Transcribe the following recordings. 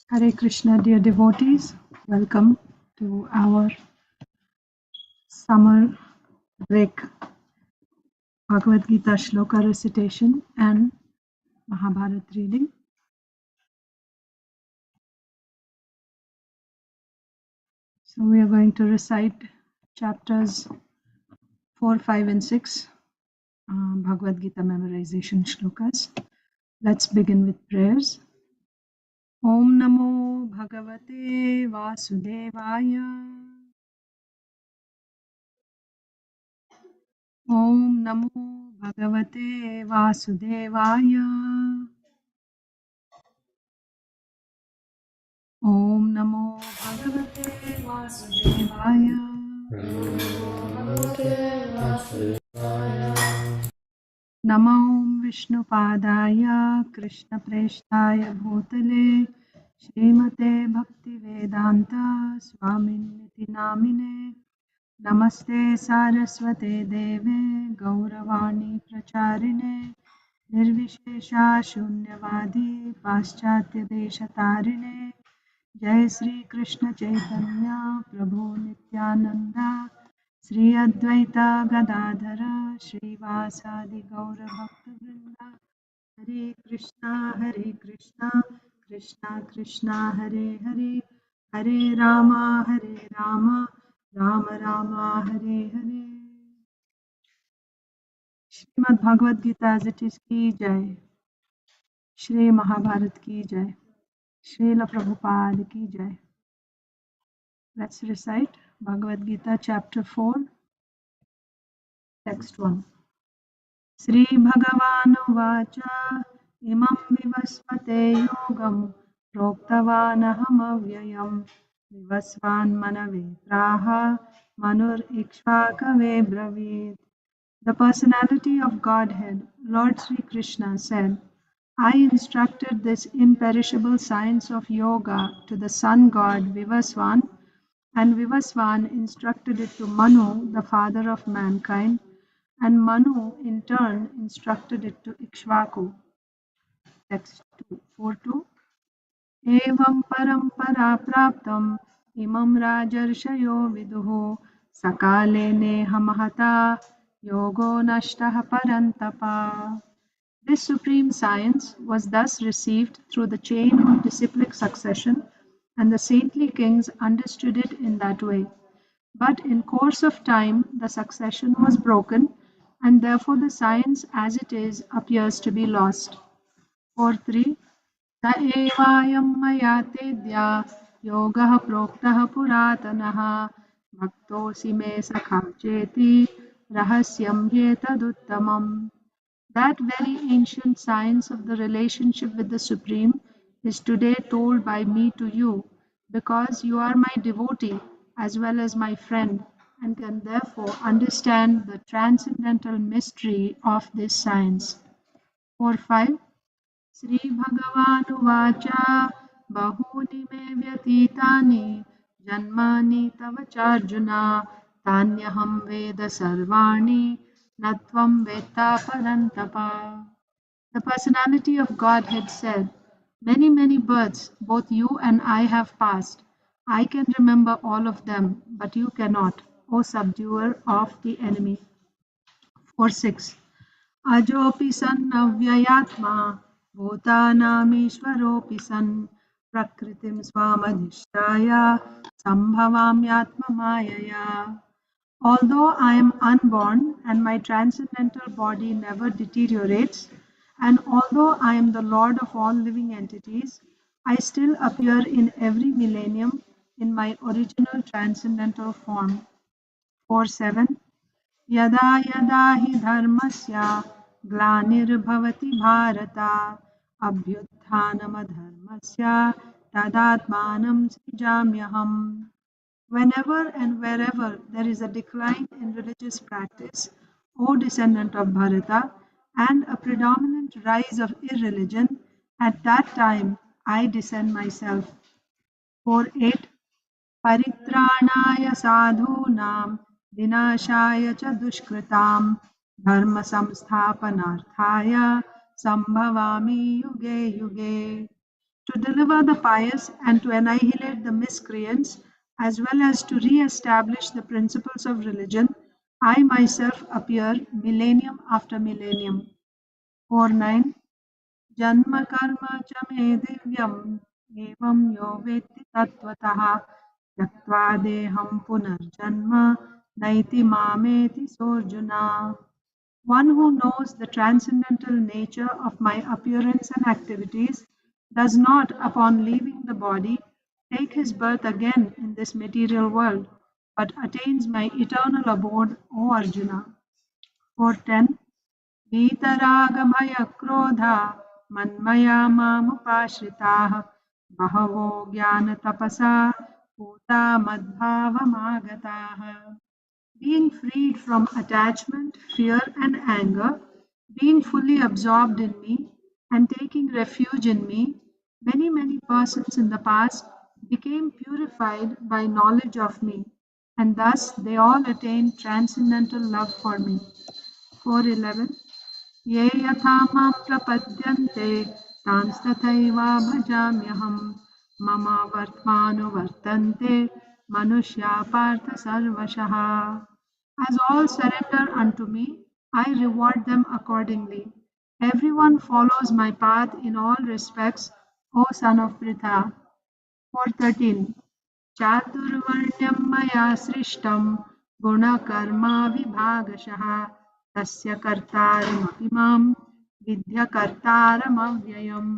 Hare Krishna, dear devotees. Welcome to our summer break Bhagavad Gita shloka recitation and Mahabharata reading. So we are going to recite chapters 4, 5 and 6 Bhagavad Gita memorization shlokas. Let's begin with prayers. Om Namo Bhagavate Vasudevaya. Om Namo Bhagavate Vasudevaya. Om Namo Bhagavate Vasudevaya. Namo Vishnupadaya Krishna Preshtaya Bhutale Srimate Bhaktivedanta Swaminiti Namine Namaste Saraswate Deve Gauravani Pracharine Nirvishesha Shunyavadi Paschatya Deshatarine Jai Sri Krishna Chaitanya Prabhu Nityananda Sri Advaita Gadadhara Srivasadi Gaura Bhakta Hare Krishna Krishna Krishna Hare Hare Hare Rama Rama Rama Hare Hare. Srimad Bhagavad Gita as it is ki jai. Shri Mahabharata ki jai. Srila Prabhupada ki jai. Let's recite Bhagavad Gita chapter 4, text 1. Sri Bhagavanuvacha imam vivasvate yogam proktavanahamavyayam vivasvan manave praha manur ikshvakave bravit. The personality of Godhead, Lord Sri Krishna said, I instructed this imperishable science of yoga to the sun god Vivasvan, and Vivasvan instructed it to Manu, the father of mankind, and Manu in turn instructed it to Ikshvaku. Text 4.2. Evam parampara praptam imam rajarshayo viduho sakale neha mahata yogo nashtah parantapa. This supreme science was thus received through the chain of disciplic succession, and the saintly kings understood it in that way. But in course of time the succession was broken, and therefore the science as it is appears to be lost. 4.3. स एवायं मया तेद्या योगः प्रोक्तः पुरातनः भक्तोऽसि मे सखा चेति रहस्यं ह्येतदुत्तमम्. That very ancient science of the relationship with the Supreme is today told by me to you, because you are my devotee as well as my friend, and can therefore understand the transcendental mystery of this science. 4.5. श्रीभगवानुवाच बहूनि मे व्यतीतानि जन्मानि तव चार्जुन तान्यहं वेद सर्वाणि न त्वं वेत्ता परन्तप. The personality of Godhead said, many, many births both you and I have passed. I can remember all of them, but you cannot, O subduer of the enemy. 4.6. अजोऽपि सन्नव्ययात्मा भूतानामीश्वरोऽपि सन् प्रकृतिं स्वामधिष्ठाय सम्भवाम्यात्ममायया. Although I am unborn and my transcendental body never deteriorates, and although I am the Lord of all living entities, I still appear in every millennium in my original transcendental form. 4.7. यदा यदा हि धर्मस्य ग्लानिर्भवति Bharat अभ्युत्थानमधर्मस्य तदात्मानं सृजाम्यहम्. Whenever and wherever there is a decline in religious practice, O descendant of Bharata, and a predominant rise of irreligion, at that time I descend myself. 4.8. परित्राणाय साधूनां विनाशाय च दुष्कृतां धर्म संस्थापनार्थाय संभवामि युगे युगे. to deliver the pious and to annihilate the miscreants, as well as to re-establish the principles of religion, I myself appear millennium after millennium. 4.9 जन्म कर्म च मे दिव्यम् एवं यो वेत्ति तत्त्वतः त्यक्त्वा देहं पुनर्जन्म नैति मामेति सोऽर्जुना. One who knows the transcendental nature of my appearance and activities does not, upon leaving the body, take his birth again in this material world, but attains my eternal abode, O Arjuna. 4.10 वीतरागभयक्रोधा मन्मया मामुपाश्रिताः बहवो ज्ञानतपसा पूता मद्भावमागताः. Being freed from attachment, fear and anger, being fully absorbed in me and taking refuge in me, many persons in the past became purified by knowledge of me, and thus they all attained transcendental love for me. 4.11 ये यथा मां प्रपद्यन्ते तांस्तथैव भजाम्यहम् मम वर्त्मानुवर्तन्ते मनुष्या पार्थ सर्वशः. As all surrender unto me, I reward them accordingly. Everyone follows my path in all respects, O son of Pritha. 4.13 चातुर्वर्ण्यं मया सृष्टं गुणकर्मा विभागशः तस्य कर्तारमपि मां विद्य कर्तारमव्ययम्.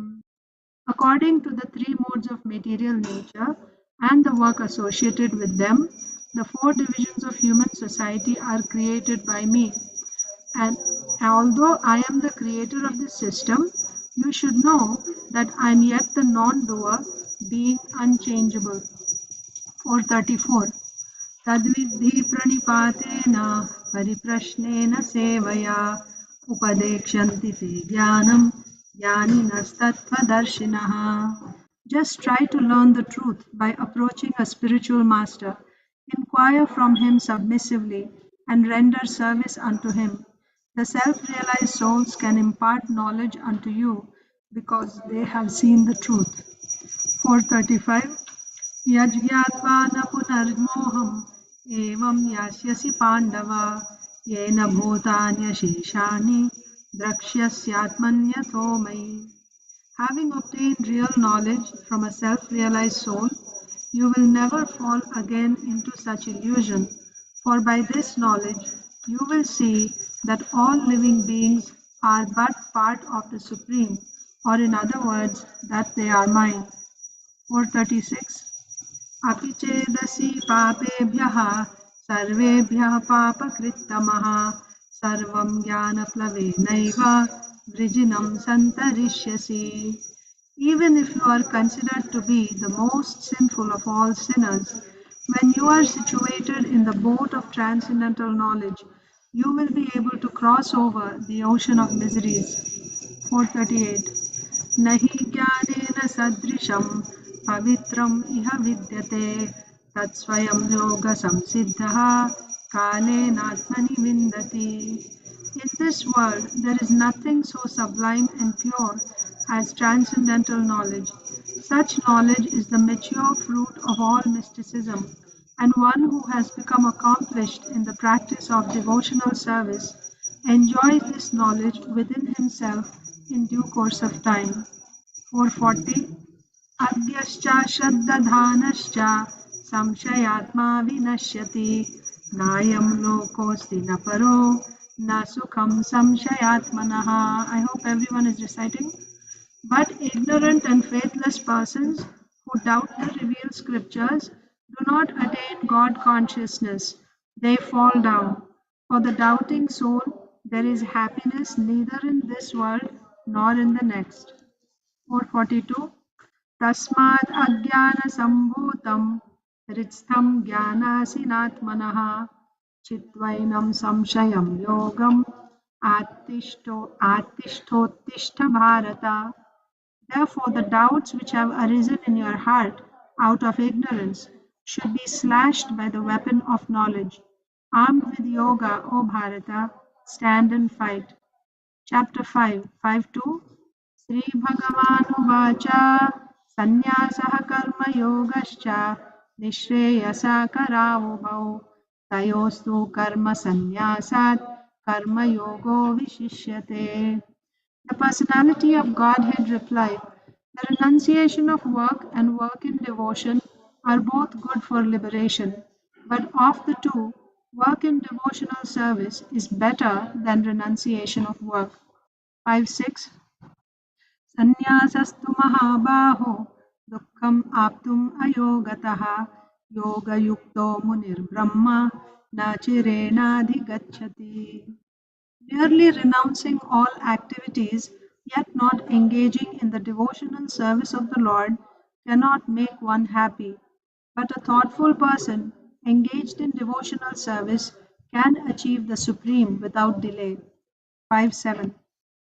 According to the three modes of material nature and the work associated with them, the four divisions of human society are created by me. And although I am the creator of this system, you should know that I am yet the non-doer, being unchangeable. 434 तद्विद्धि प्रणिपातेन परिप्रश्नेन सेवया उपदेक्षन्ति ते ज्ञानं ज्ञानिनस्तत्त्वदर्शिनः. Just try to learn the truth by approaching a spiritual master. Inquire from him submissively and render service unto him. The self-realized souls can impart knowledge unto you because they have seen the truth. 435 यज्ञात्वा न पुनर्मोहम् एवं यास्यसि पाण्डव येन भूतान्यशेषाणि द्रक्ष्यस्यात्मन्यथो मयि. Having obtained real knowledge from a self-realized soul, you will never fall again into such illusion, for by this knowledge you will see that all living beings are but part of the Supreme, or in other words, that they are mine. 436 अपि चेदसि पापेभ्यः सर्वेभ्यः पापकृत्तमः सर्वं ज्ञानप्लवेनैव वृजिनं सन्तरिष्यसि. Even if you are considered to be the most sinful of all sinners, when you are situated in the boat of transcendental knowledge, you will be able to cross over the ocean of miseries. 438 नहि ज्ञानेन सदृशं पवित्रम् इह विद्यते तत्स्वयं योगसंसिद्धः कालेनात्मनि विन्दति. In this world, there is nothing so sublime and pure as transcendental knowledge. Such knowledge is the mature fruit of all mysticism, and one who has become accomplished in the practice of devotional service enjoys this knowledge within himself in due course of time. 440 अज्ञश्च श्रद्दधानश्च संशयात्मा विनश्यति नायं लोकोऽस्ति न परो न सुखं संशयात्मनः. I hope everyone is reciting. But ignorant and faithless persons who doubt the revealed scriptures do not attain God consciousness. They fall down. For the doubting soul, there is happiness neither in this world nor in the next. 442 तस्माद् अज्ञानसम्भूतं हृत्स्थं ज्ञानासीनात्मनः चित्वैनं संशयं योगम् आत्तिष्ठोत्तिष्ठ Bharat. Therefore, the doubts which have arisen in your heart out of ignorance should be slashed by the weapon of knowledge. Armed with yoga, O Bharata, stand and fight. Chapter 5, 5 to Sri Bhagavan Uvacha सन्न्यासः कर्मयोगश्च निःश्रेयसकरावुभौ तयोस्तु कर्मसन्न्यासात् कर्मयोगो विशिष्यते. The personality of Godhead replied, the renunciation of work and work in devotion are both good for liberation, but of the two, work in devotional service is better than renunciation of work. 5.6 Sannyasasthu mahabaho dukkham aptum ayogatah yogayukto munir brahma na chirenadhigacchati. Merely renouncing all activities, yet not engaging in the devotional service of the Lord, cannot make one happy. But a thoughtful person engaged in devotional service can achieve the supreme without delay. 5.7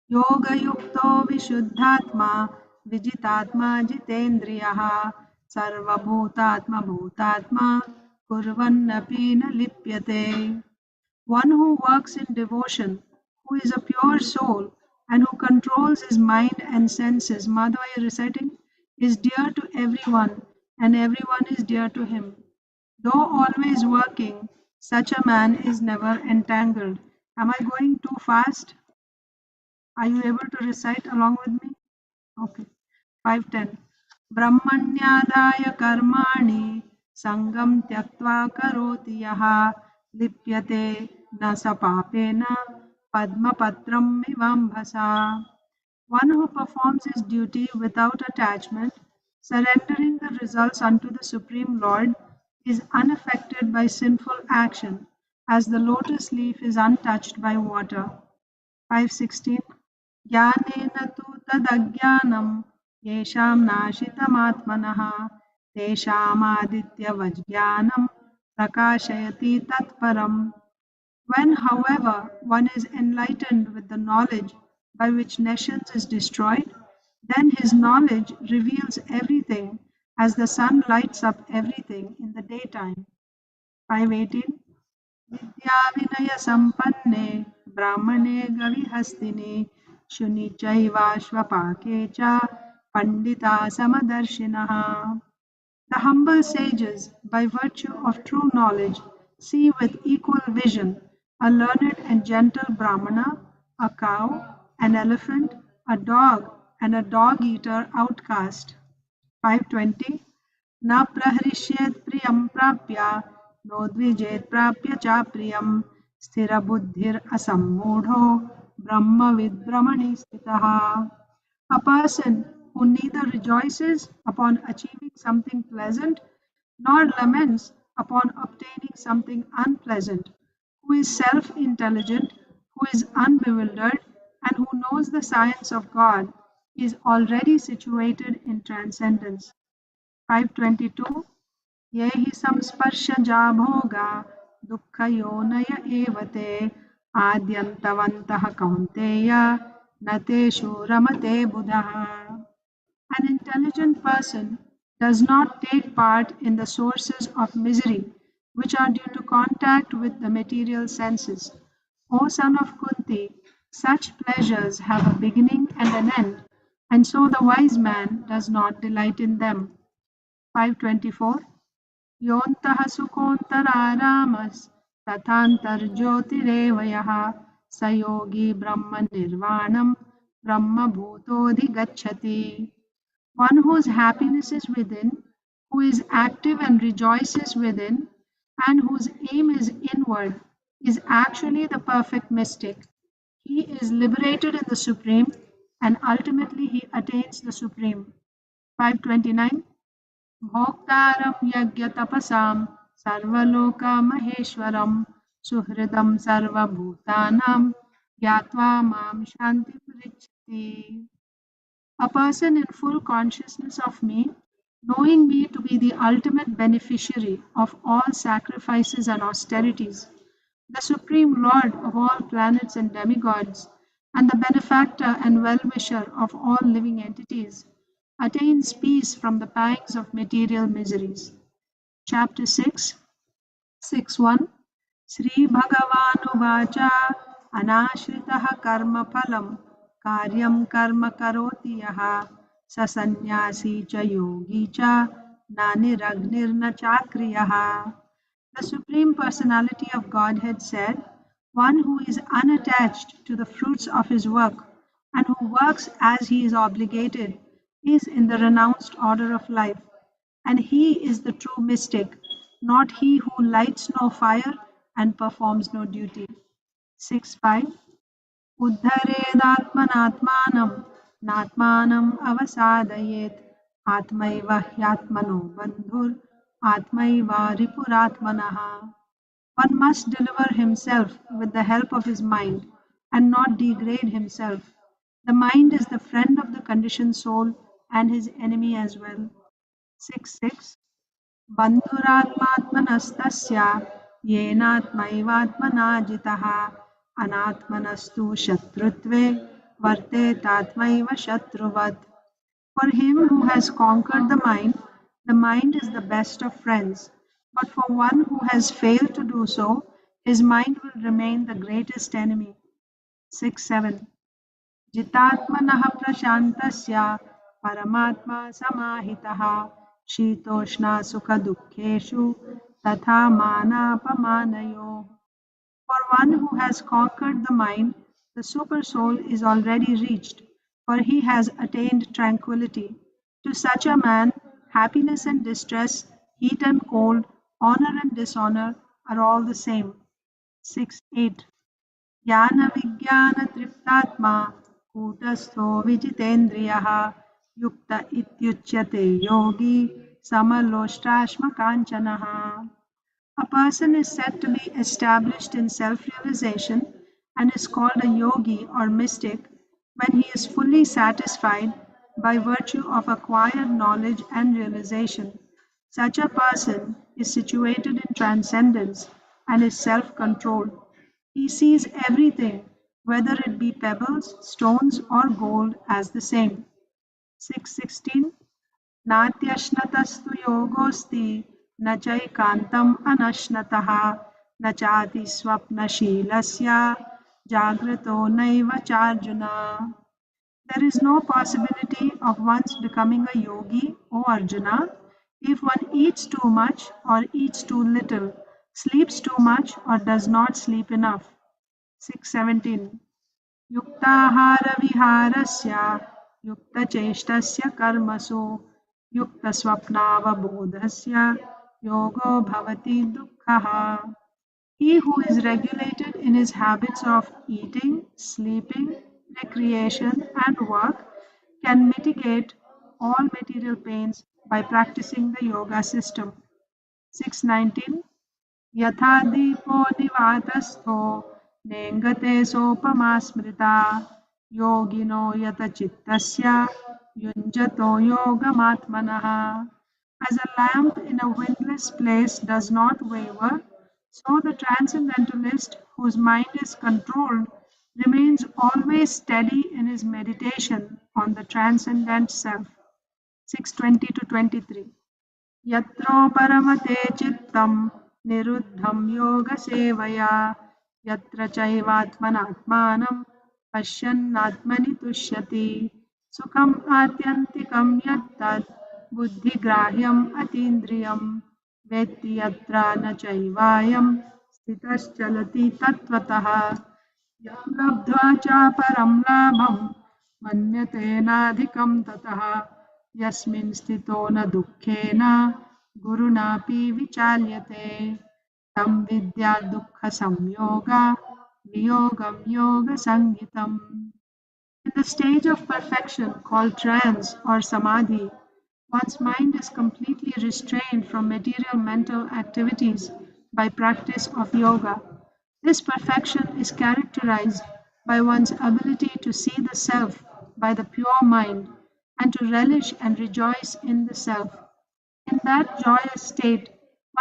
Yoga-yukto vishuddhatma vijitatma jitendriyaha sarvabhutatma bhutatma kurvannapi na lipyate. One who works in devotion, who is a pure soul, and who controls his mind and senses, Madhava, are you reciting? Is dear to everyone, and everyone is dear to him. Though always working, such a man is never entangled. Am I going too fast? Are you able to recite along with me? Okay. 5.10 ब्रह्मण्यादाय कर्माणि सङ्गं त्यक्त्वा करोति यः लिप्यते न स पापेन पद्मपत्रं मिवाम्भसा. One who performs his duty without attachment, surrendering the results unto the Supreme Lord, is unaffected by sinful action, as the lotus leaf is untouched by water. 5.16 ज्ञानेन तु तदज्ञानं येषां नाशितमात्मनः तेषामादित्यवज्ञानं प्रकाशयति तत्परम्. When, however, one is enlightened with the knowledge by which nescience is destroyed, then his knowledge reveals everything as the sun lights up everything in the daytime. 5.18 विद्याविनयसम्पन्ने ब्राह्मणे गविहस्तिनि शुनि चैवाश्वपाके च Pandita समदर्शिनः. The humble sages, by virtue of true knowledge, see with equal vision a learned and gentle Brahmana, a cow, an elephant, a dog, and a dog-eater outcast. 5.20 न प्रहृष्येत् प्रियं प्राप्य नोद्विजेत् प्राप्य च प्रियं स्थिरबुद्धिरसम्मूढो ब्रह्मविद् ब्रह्मणि स्थितः. A person who neither rejoices upon achieving something pleasant nor laments upon obtaining something unpleasant, who is self-intelligent, who is unbewildered, and who knows the science of God, is already situated in transcendence. 5.22 ये हि संस्पर्शजा भोगा दुःखयोनय एव ते आद्यन्तवन्तः कौन्तेय न तेषु रमते बुधः. An intelligent person does not take part in the sources of misery which are due to contact with the material senses. O son of Kunti, such pleasures have a beginning and an end, and so the wise man does not delight in them. 5.24 योऽन्तः सुखोऽन्तरारामस्तथान्तर्ज्योतिरेव यः स योगी ब्रह्मनिर्वाणं ब्रह्मभूतोऽधिगच्छति. One whose happiness is within, who is active and rejoices within, and whose aim is inward, is actually the perfect mystic. He is liberated in the Supreme, and ultimately he attains the Supreme. 5.29 भोक्तारं यज्ञतपसां सर्वलोकमहेश्वरं सुहृदं सर्वभूतानां ज्ञात्वा मां शान्तिपृच्छति. A person in full consciousness of me, knowing me to be the ultimate beneficiary of all sacrifices and austerities, the Supreme Lord of all planets and demigods, and the benefactor and well-wisher of all living entities, attains peace from the pangs of material miseries. Chapter 6, 6.1 श्रीभगवानुवाच अनाश्रितः कर्मफलं कार्यं कर्म करोति यः ससन्न्यासी च योगी च न निरग्निर्न चाक्रियः. The Supreme Personality of Godhead said, one who is unattached to the fruits of his work and who works as he is obligated is in the renounced order of life, and he is the true mystic, not he who lights no fire and performs no duty. 6.5 उद्धरेदात्मनात्मानं नात्मानम् अवसादयेत् आत्मैव ह्यात्मनो बन्धुर् आत्मैव रिपुरात्मनः. One must deliver himself with the help of his mind and not degrade himself. The mind is the friend of the conditioned soul and his enemy as well. 6.6 बन्धुरात्मात्मनस्तस्य येनात्मैवात्मना जितः अनात्मनस्तु शत्रुत्वे वर्तेतात्मैव शत्रुवत्. For him who has conquered the mind is the best of friends. But for one who has failed to do so, his mind will remain the greatest enemy. 6.7 जितात्मनः प्रशान्तस्य परमात्मा समाहितः शीतोष्णसुखदुःखेषु तथा मानापमानयोः. For one who has conquered the mind, the super soul is already reached, for he has attained tranquility. To such a man, happiness and distress, heat and cold, honor and dishonor are all the same. 6.8 ज्ञानविज्ञानतृप्तात्मा कूटस्थो विजितेन्द्रियः युक्त इत्युच्यते योगी समलोष्टाश्मकाञ्चनः. A person is said to be established in self-realization and is called a yogi or mystic when he is fully satisfied by virtue of acquired knowledge and realization. Such a person is situated in transcendence and is self-controlled. He sees everything, whether it be pebbles, stones, or gold, as the same. 6.16 नात्यश्नतस्तु योगोऽस्ति न चैकान्तम् अनश्नतः न चाति स्वप्नशीलस्य जाग्रतो नैव चार्जुन. There is no possibility of one's becoming a yogi, O Arjuna, if one eats too much or eats too little, sleeps too much or does not sleep enough. 6.17 युक्ताहारविहारस्य युक्तचेष्टस्य कर्मसु युक्तस्वप्नावबोधस्य योगो भवति दुःखः. He who is regulated in his habits of eating, sleeping, recreation, and work can mitigate all material pains by practicing the yoga system. 6.19 यथा दीपो निवातस्थो नेङ्गते सोपमा स्मृता योगिनो यतचित्तस्य युञ्जतो योगमात्मनः. As a lamp in a windless place does not waver, so the transcendentalist whose mind is controlled remains always steady in his meditation on the transcendent self. 6.20 to 23 यत्रोपरमते चित्तं निरुद्धं योगसेवया यत्र चैवात्मनात्मानं पश्यन्नात्मनि तुष्यति सुखम् आत्यन्तिकं यत्तत् बुद्धिग्राह्यम् अतीन्द्रियं वेत्ति यत्र न चैवायं स्थितश्चलति तत्त्वतः यं लब्ध्वा च परं लाभं मन्यते नाधिकं ततः यस्मिन् स्थितो न दुःखेन गुरुणापि विचाल्यते तं विद्या दुःखसंयोग वियोगं योगसंज्ञितम्. In the stage of perfection called trance or samadhi, one's mind is completely restrained from material mental activities by practice of yoga. This perfection is characterized by one's ability to see the self by the pure mind and to relish and rejoice in the self. In that joyous state,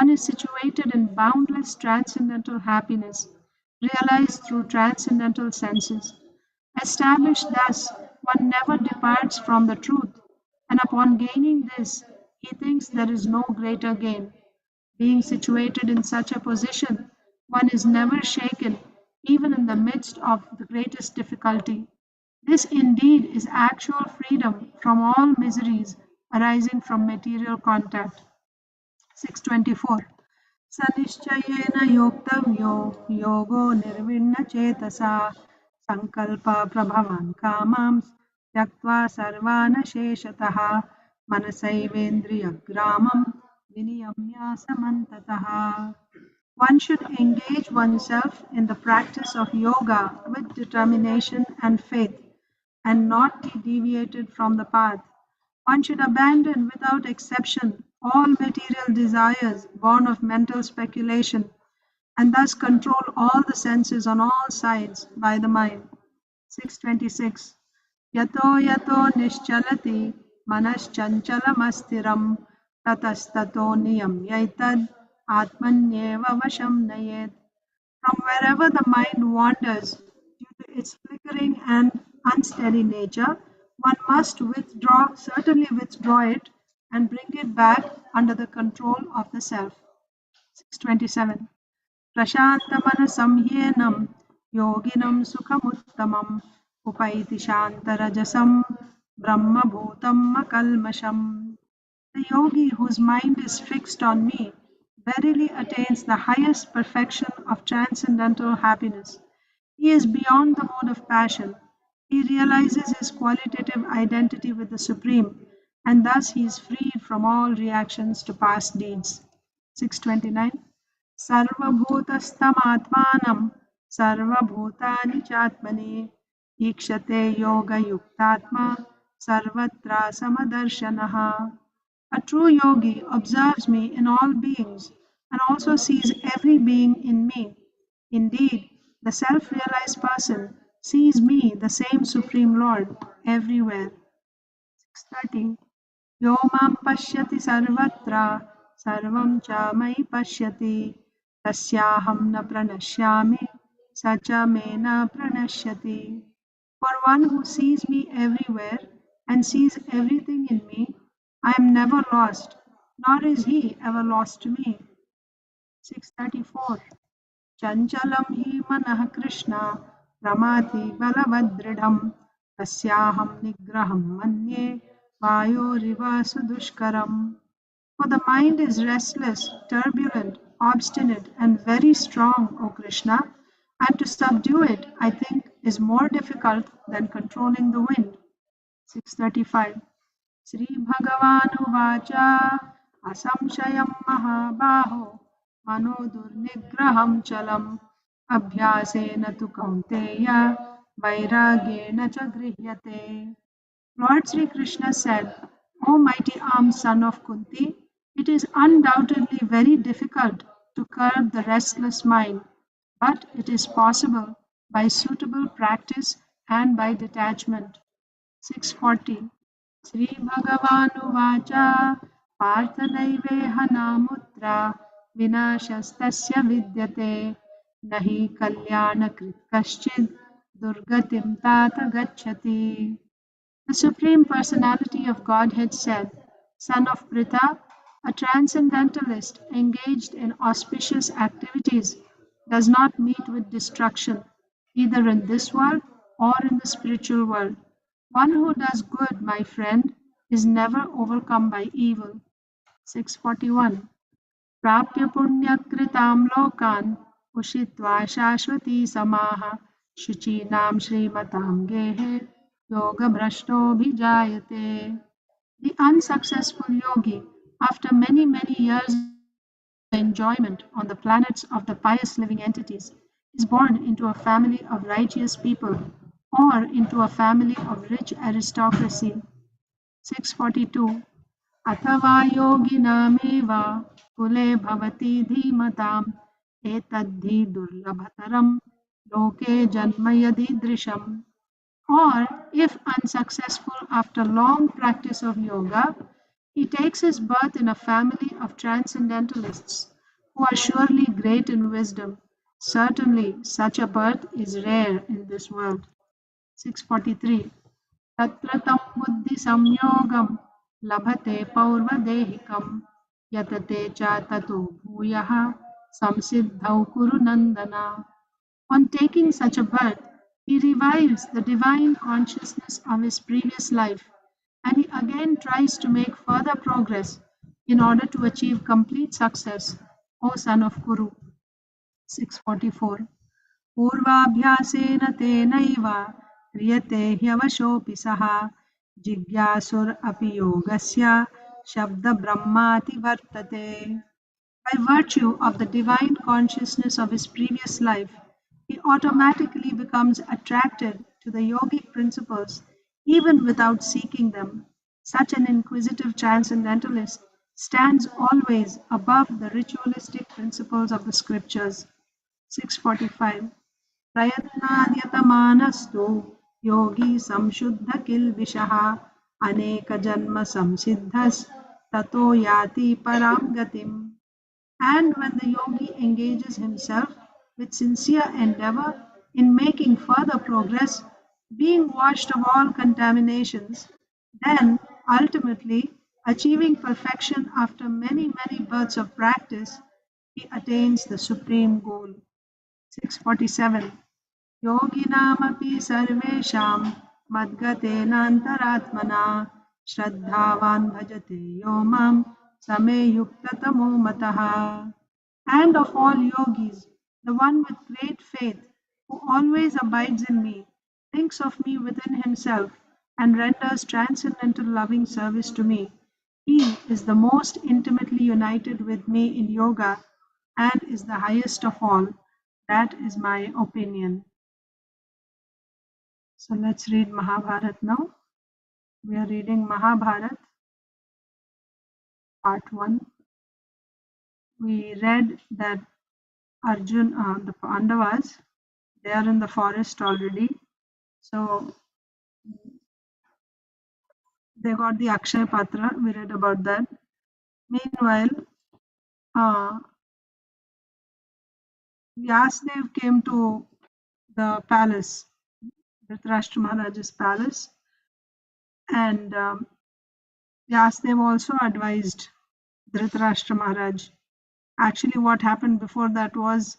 one is situated in boundless transcendental happiness, realized through transcendental senses. Established thus, one never departs from the truth, and upon gaining this, he thinks there is no greater gain. Being situated in such a position, one is never shaken, even in the midst of the greatest difficulty. This indeed is actual freedom from all miseries arising from material contact. 624. सनिश्चयेन योक्तव्यो योगो निर्विण्णचेतसा सङ्कल्पप्रभवान् कामां त्यक्त्वा सर्वान् शेषतः मनसैवेन्द्रियग्रामं विनियम्य समन्ततः. One should engage oneself in the practice of yoga with determination and faith and not be deviated from the path. One should abandon without exception all material desires born of mental speculation and thus control all the senses on all sides by the mind. 626. Yato yato nischalati manaschanchalamastiram tatastato niyamyaitad atmanyeva vasham nayet. From wherever the mind wanders due to its flickering and unsteady nature, one must certainly withdraw it and bring it back under the control of the self. 627. प्रशान्तमनसंह्येनं योगिनं सुखमुत्तमम् उपैति शान्तरजसं ब्रह्मभूतं अकल्मषम्. The yogi whose mind is fixed on me verily attains the highest perfection of transcendental happiness. He is beyond the mode of passion. He realizes his qualitative identity with the Supreme, and thus he is freed from all reactions to past deeds. 629. सर्वभूतस्थमात्मानं सर्वभूतानि चात्मनि ईक्षते योगयुक्तात्मा सर्वत्र समदर्शनः. A true yogi observes me in all beings and also sees every being in me. Indeed, the self-realized person sees me, the same Supreme Lord, everywhere. 630. Yo mam pashyati sarvatra sarvam cha mai pashyati tasyaham na pranashyami sacha me na pranashyati. For one who sees me everywhere and sees everything in me, I am never lost, nor is he ever lost to me. 634. चञ्चलं हि मनः कृष्ण प्रमाथि बलवदृढं तस्याहं निग्रहं मन्ये वायोरिव सुदुष्करम्. For the mind is restless, turbulent, obstinate, and very strong, O Krishna, and to subdue it, I think, is more difficult than controlling the wind. 635. श्रीभगवानुवाच असंशयं महाबाहो मनो दुर्निग्रहं चलम् अभ्यासेन तु कौन्तेय वैराग्येण च गृह्यते. Lord Sri Krishna said, O mighty armed son of Kunti, it is undoubtedly very difficult to curb the restless mind, but it is possible by suitable practice and by detachment. 640. श्रीभगवानुवाच पार्थनैवेह नामुत्र विनाशस्तस्य विद्यते न हि कल्याणकृत् कश्चित् दुर्गतिं तात गच्छति. The Supreme Personality of Godhead said, Son of Pritha, a transcendentalist engaged in auspicious activities does not meet with destruction, either in this world or in the spiritual world. One who does good, my friend, is never overcome by evil. 641. प्राप्य पुण्यकृतां लोकान् उषित्वा शाश्वती समाः शुचीनां श्रीमतां गेहे योगभ्रष्टोऽभिजायते. The unsuccessful yogi, after many years of enjoyment on the planets of the pious living entities, is born into a family of righteous people or into a family of rich aristocracy. 642. अथवा योगिनामेव कुले भवति धीमताम् एतद्धि दुर्लभतरं लोके जन्म यदीदृशम्. Or, if unsuccessful after long practice of yoga, he takes his birth in a family of transcendentalists who are surely great in wisdom. Certainly, such a birth is rare in this world. 643. तत्र तं बुद्धिसंयोगं लभते पौर्वदेहिकं यतते च ततो भूयः संसिद्धौ कुरु नन्दन. On taking such a birth, He revives the divine consciousness of his previous life and he again tries to make further progress in order to achieve complete success, O son of Kuru. 644. पूर्वाभ्यासेन तेनैव क्रियते ह्यवशोऽपि सः जिज्ञासुरपि योगस्य शब्दब्रह्मातिवर्तते. By virtue of the divine consciousness of his previous life, he automatically becomes attracted to the yogic principles even without seeking them. Such an inquisitive transcendentalist stands always above the ritualistic principles of the scriptures. 645. प्रयत्नाद्यतमानस्तु योगी संशुद्धकिल्बिषः अनेकजन्मसंसिद्धस्ततो याति परां गतिम्. And when the yogi engages himself with sincere endeavor in making further progress, being washed of all contaminations, then ultimately achieving perfection after many, many births of practice, he attains the supreme goal. 647. योगिनामपि सर्वेषां मद्गतेनान्तरात्मना श्रद्धावान् भजते यो मां समे युक्ततमो मतः. And of all yogis, the one with great faith, who always abides in me, thinks of me within himself, and renders transcendental loving service to me. He is the most intimately united with me in yoga and is the highest of all. That is my opinion. So let's read Mahabharata now. We are reading Mahabharata, part 1. We read that the Pandavas, they are in the forest already. So they got the Akshaya Patra. We read about that. Meanwhile, Vyasdev came to the palace, Dhritarashtra Maharaj's palace, and Vyasdev also advised Dhritarashtra Maharaj. Actually, what happened before that was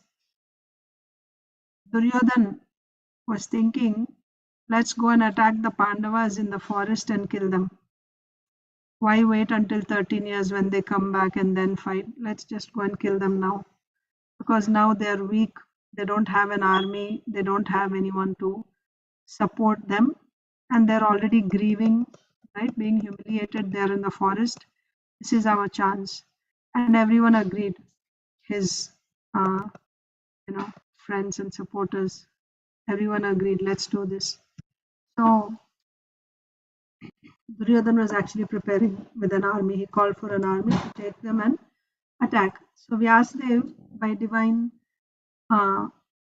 Duryodhan was thinking, let's go and attack the Pandavas in the forest and kill them. Why wait until 13 years when they come back and then fight? Let's just go and kill them now. Because now they're weak, they don't have an army, they don't have anyone to support them, and they're already grieving, right? Being humiliated there in the forest. This is our chance. And everyone agreed. His, friends and supporters, everyone agreed, let's do this. So Duryodhan was actually preparing with an army. He called for an army to take them and attack. So Vyasadev, by divine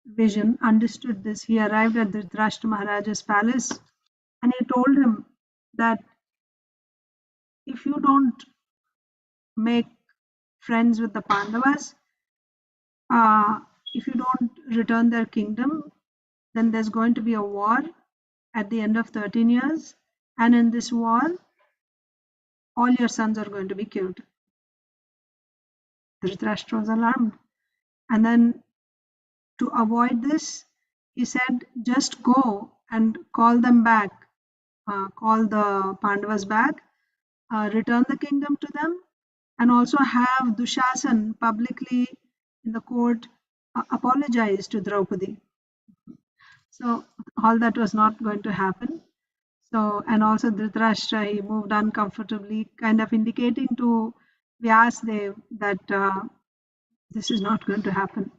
vision, understood this. He arrived at Dhritarashtra Maharaj's palace and he told him that if you don't make friends with the Pandavas, if you don't return their kingdom, then there's going to be a war at the end of 13 years. And in this war, all your sons are going to be killed. Dhritarashtra was alarmed. And then to avoid this, he said, just go and call them back, call the Pandavas back, return the kingdom to them, and also have Dushasan publicly in the court apologize to Draupadi. So all that was not going to happen. So, and also Dhritarashtra, he moved uncomfortably, kind of indicating to Vyasdev that this is not going to happen.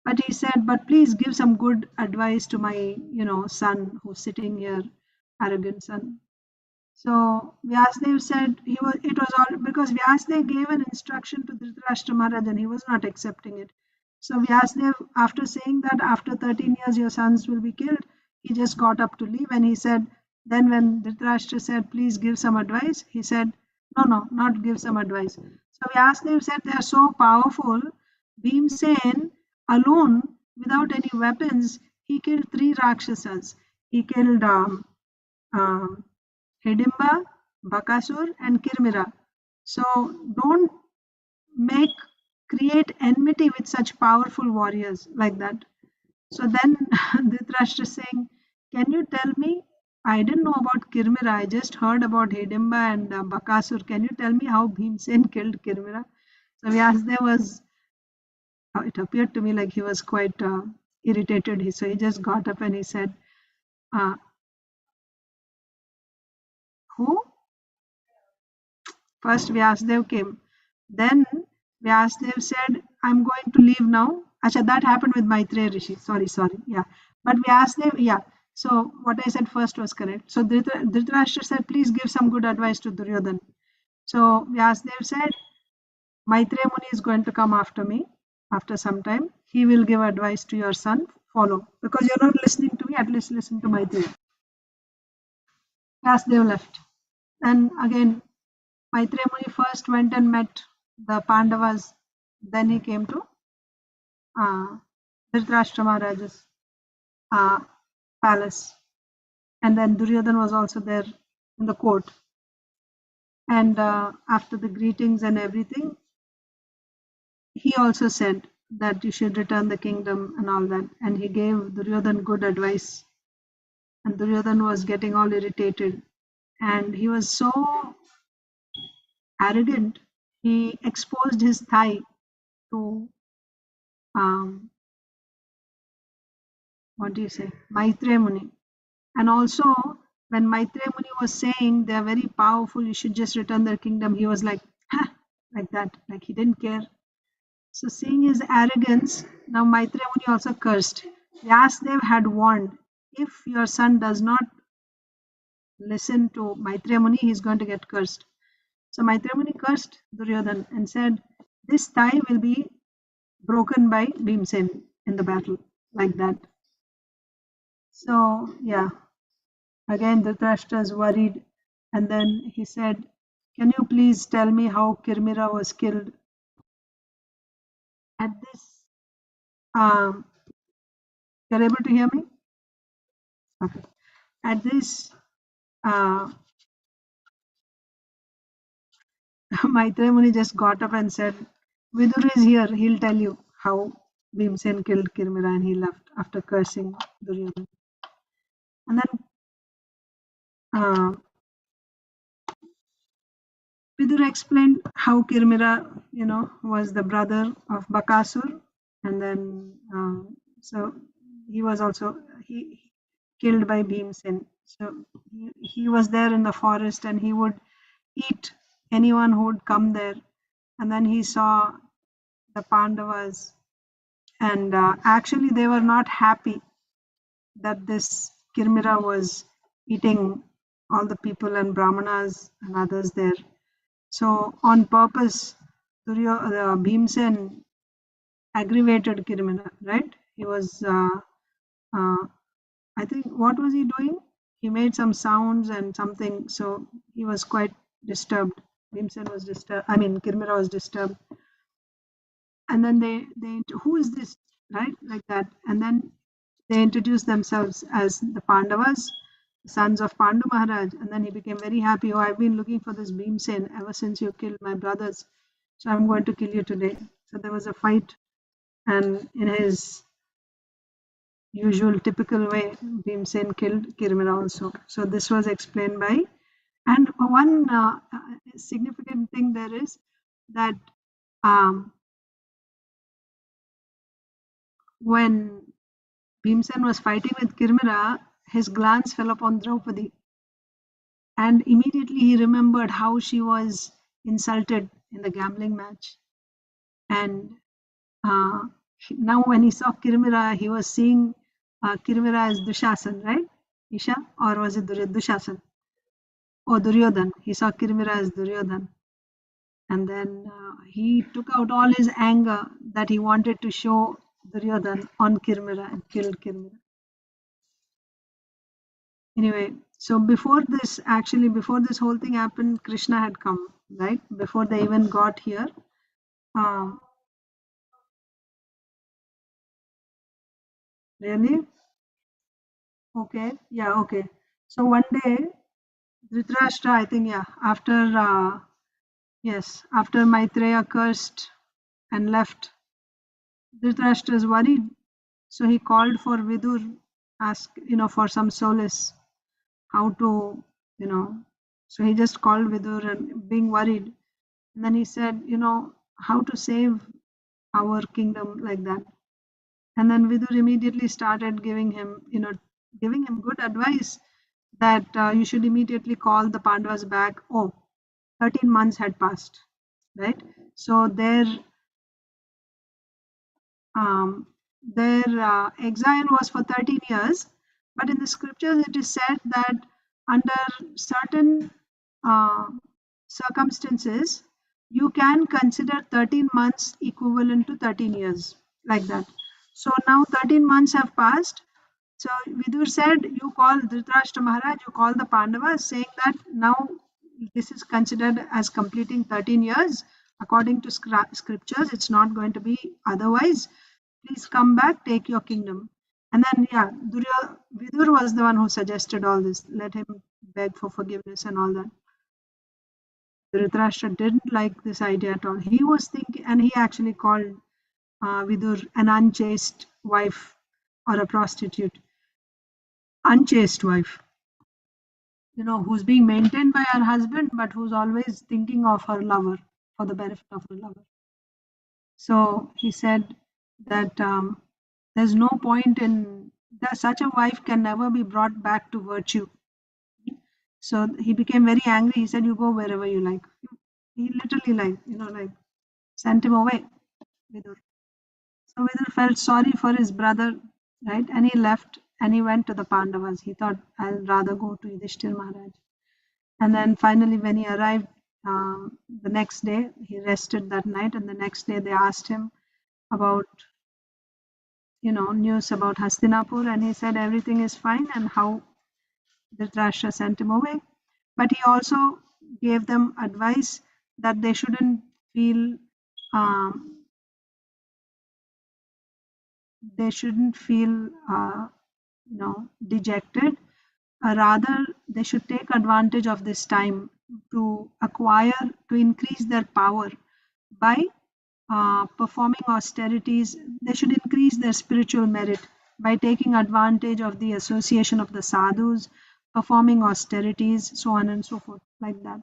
But he said, but please give some good advice to my, son who's sitting here, arrogant son. So Vyasdev said it was all because Vyasdev gave an instruction to Dhritarashtra Maharaj and he was not accepting it. So Vyasdev, after saying that after 13 years your sons will be killed, he just got up to leave and he said, then when Dhritarashtra said, please give some advice, he said, no, not give some advice. So Vyasdev said, they are so powerful. Bhimsen alone, without any weapons, he killed 3 Rakshasas. He killed Hidimba, Bakasur, and Kirmira. So don't create enmity with such powerful warriors like that. So then Dhritarashtra is saying, can you tell me? I didn't know about Kirmira. I just heard about Hidimba and Bakasur. Can you tell me how Bhimsen killed Kirmira? So Vyasdev was, it appeared to me like he was quite irritated. So he just got up and he said, uh, who? First Vyasdev came. Then Vyasdev said, I'm going to leave now. Acha, that happened with Maitreya Rishi. Sorry. Yeah. But Vyasdev, yeah. So what I said first was correct. So Dhritarashtra said, please give some good advice to Duryodhan. So Vyasdev said, Maitreya Muni is going to come after me after some time. He will give advice to your son. Follow. Because you're not listening to me, at least listen to Maitreya. Vyasdev left. Then again, Maitreya Muni first went and met the Pandavas. Then he came to Dhritarashtra Maharaj's uh, palace. And then Duryodhan was also there in the court. And after the greetings and everything, he also said that you should return the kingdom and all that. And he gave Duryodhan good advice. And Duryodhan was getting all irritated. And he was so arrogant, he exposed his thigh to, what do you say, Maitreya Muni. And also, when Maitreya Muni was saying they are very powerful, you should just return their kingdom, he was like, huh, like that, like he didn't care. So, seeing his arrogance, now Maitreya Muni also cursed. Vyasdev had warned, if your son does not listen to Maitreya Muni, he is going to get cursed. So, Maitreya Muni cursed Duryodhan and said, this thigh will be broken by Bhimsen in the battle, like that. So, yeah. Again, Dhritarashtra is worried, and then he said, can you please tell me how Kirmira was killed? At this, you're able to hear me? Okay. At this, Maitreya Muni just got up and said, Vidur is here, he'll tell you how Bhimsen killed Kirmira, and he left after cursing Duryodhana. And then Vidur explained how Kirmira, was the brother of Bakasur, and then so he was also he killed by Bhimsen. So he was there in the forest, and he would eat anyone who would come there. And then he saw the Pandavas, and actually they were not happy that this Kirmira was eating all the people and Brahmanas and others there. So on purpose, Bhimsen aggravated Kirmira, right? He was, I think, what was he doing? He made some sounds and something, so he was quite disturbed. Bhimsen was disturbed. I mean, Kirmira was disturbed. And then they, who is this, right? Like that. And then they introduced themselves as the Pandavas, sons of Pandu Maharaj. And then he became very happy. Oh, I've been looking for this Bhimsen ever since you killed my brothers. So I'm going to kill you today. So there was a fight. And in his usual typical way, Bhimsen killed Kirmira also. So this was explained by. And one significant thing there is that when Bhimsen was fighting with Kirmira, his glance fell upon Draupadi. And immediately he remembered how she was insulted in the gambling match. And now when he saw Kirmira, he was seeing Kirmira as Dushasan, right? Isha? Or was it Dushasan? Oh, Duryodhan. He saw Kirmira as Duryodhan. And then he took out all his anger that he wanted to show Duryodhan on Kirmira and killed Kirmira. Anyway, so before this whole thing happened, Krishna had come, right? Before they even got here. Really? Okay. Yeah, okay. So one day, Dhritarashtra, I think, yeah, after Maitreya cursed and left, Dhritarashtra is worried. So he called for Vidur, ask, for some solace, how to, you know. So he just called Vidur and being worried. And then he said, how to save our kingdom like that. And then Vidur immediately started giving him good advice that you should immediately call the Pandavas back. Oh, 13 months had passed, right? So um, their exile was for 13 years, but in the scriptures it is said that under certain uh, circumstances, you can consider 13 months equivalent to 13 years, like that. So now 13 months have passed. So Vidur said, you call Dhritarashtra Maharaj, you call the Pandavas, saying that now this is considered as completing 13 years. According to scriptures, it's not going to be otherwise. Please come back, take your kingdom. And then, yeah, Vidur was the one who suggested all this. Let him beg for forgiveness and all that. Dhritarashtra didn't like this idea at all. He was thinking, and he actually called Vidur an unchaste wife or a prostitute. Unchaste wife, who's being maintained by her husband, but who's always thinking of her lover for the benefit of her lover. So he said that there's no point in that, such a wife can never be brought back to virtue. So he became very angry. He said, you go wherever you like. He literally, like sent him away. Vidur. So Vidur felt sorry for his brother, right? And he left and he went to the Pandavas. He thought, I'll rather go to Yudhishthir Maharaj. And then finally, when he arrived the next day, he rested that night. And the next day, they asked him about, news about Hastinapur. And he said everything is fine and how Dhritarashtra sent him away. But he also gave them advice that they shouldn't feel um, they shouldn't feel dejected. Rather, they should take advantage of this time to increase their power by performing austerities. They should increase their spiritual merit by taking advantage of the association of the sadhus, performing austerities, so on and so forth, like that.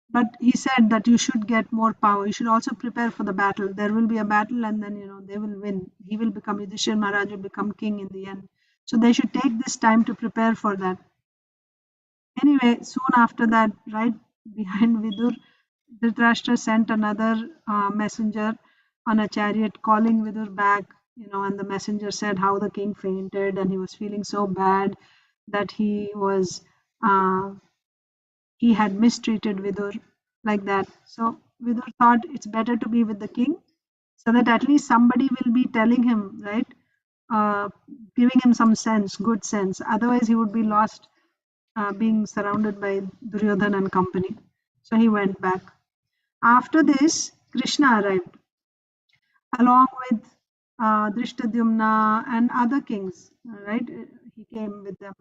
But he said that you should get more power. You should also prepare for the battle. There will be a battle, and then they will win. He will become Yudhishthira Maharaj will become king in the end. So they should take this time to prepare for that. Anyway, soon after that, right behind Vidur, Dhritarashtra sent another messenger on a chariot calling Vidur back, and the messenger said how the king fainted and he was feeling so bad that he had mistreated Vidur, like that. So Vidur thought it's better to be with the king so that at least somebody will be telling him, right? Uh, Giving him some sense, good sense. Otherwise, he would be lost being surrounded by Duryodhan and company. So he went back. After this, Krishna arrived along with Drishtadyumna and other kings, right? He came with them.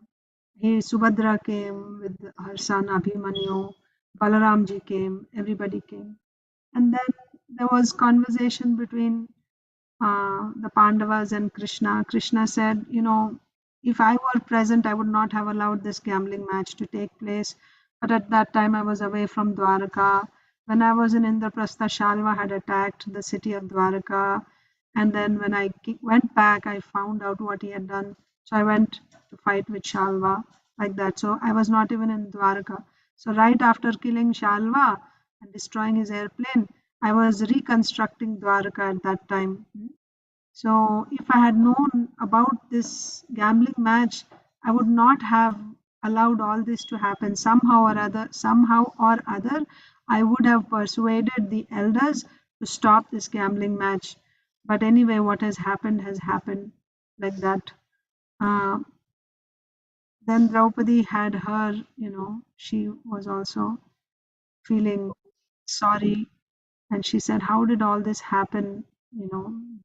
Subhadra came with her son Abhimanyu, Balaramji came, everybody came. And then there was conversation between the Pandavas and Krishna. Krishna said, if I were present, I would not have allowed this gambling match to take place. But at that time, I was away from Dwaraka. When I was in Indraprastha, Shalva had attacked the city of Dwaraka. And then when I went back, I found out what he had done. So I went to fight with Shalva, like that. So I was not even in Dwaraka. So right after killing Shalva and destroying his airplane, I was reconstructing Dwaraka at that time. So if I had known about this gambling match, I would not have allowed all this to happen. Somehow or other, I would have persuaded the elders to stop this gambling match. But anyway, what has happened, like that. Uh, then Draupadi had her, she was also feeling sorry. And she said, how did all this happen?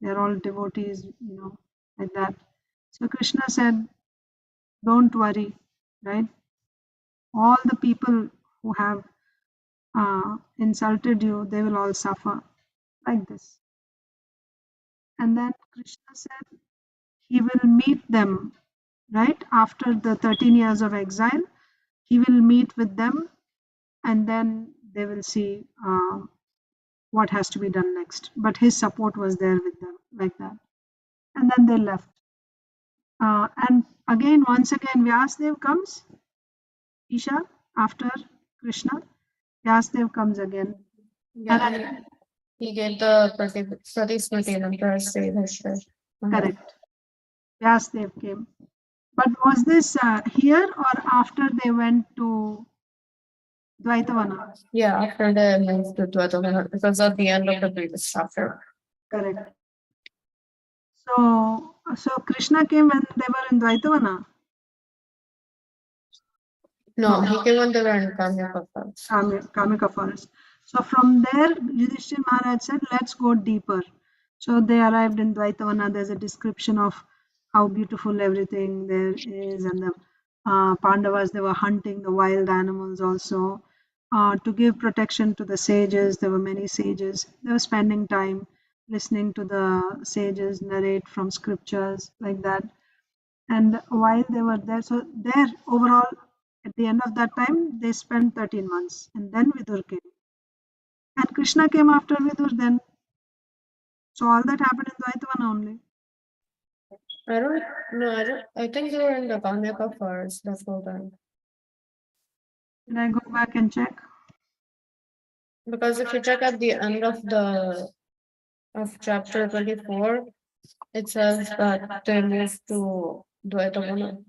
They're all devotees, like that. So Krishna said, don't worry, right? All the people who have insulted you, they will all suffer, like this. And then Krishna said he will meet them, right? After the 13 years of exile, he will meet with them and then they will see what has to be done next. But his support was there with them, like that. And then they left. And again, once again, Vyasdev comes, Isha, after Krishna. Vyasdev comes again. Yeah, and he gave the Pratismriti mantra say Correct. Vyasdev came. But was this here or after they went to Dvaitavana? Yeah, after the move to Dwatavana, because at the end of the previous chapter. Correct. So Krishna came when they were in Dvaitavana? No, he came when they were in Kamyaka first. Kamika forest. So from there, Yudhishthir Maharaj said, let's go deeper. So they arrived in Dvaitavana. There's a description of how beautiful everything there is. And the Pandavas, they were hunting the wild animals also. To give protection to the sages, there were many sages. They were spending time listening to the sages narrate from scriptures like that. And while they were there, so there overall, at the end of that time, they spent 13 months. And then Vidur came. And Krishna came after Vidur then. So all that happened in Dvaitavana only. I don't know. I think they were in the Kamyaka forest the whole time. Can I go back and check? Because if you check at the end of chapter 24, it says that they moved to Dwaitavana.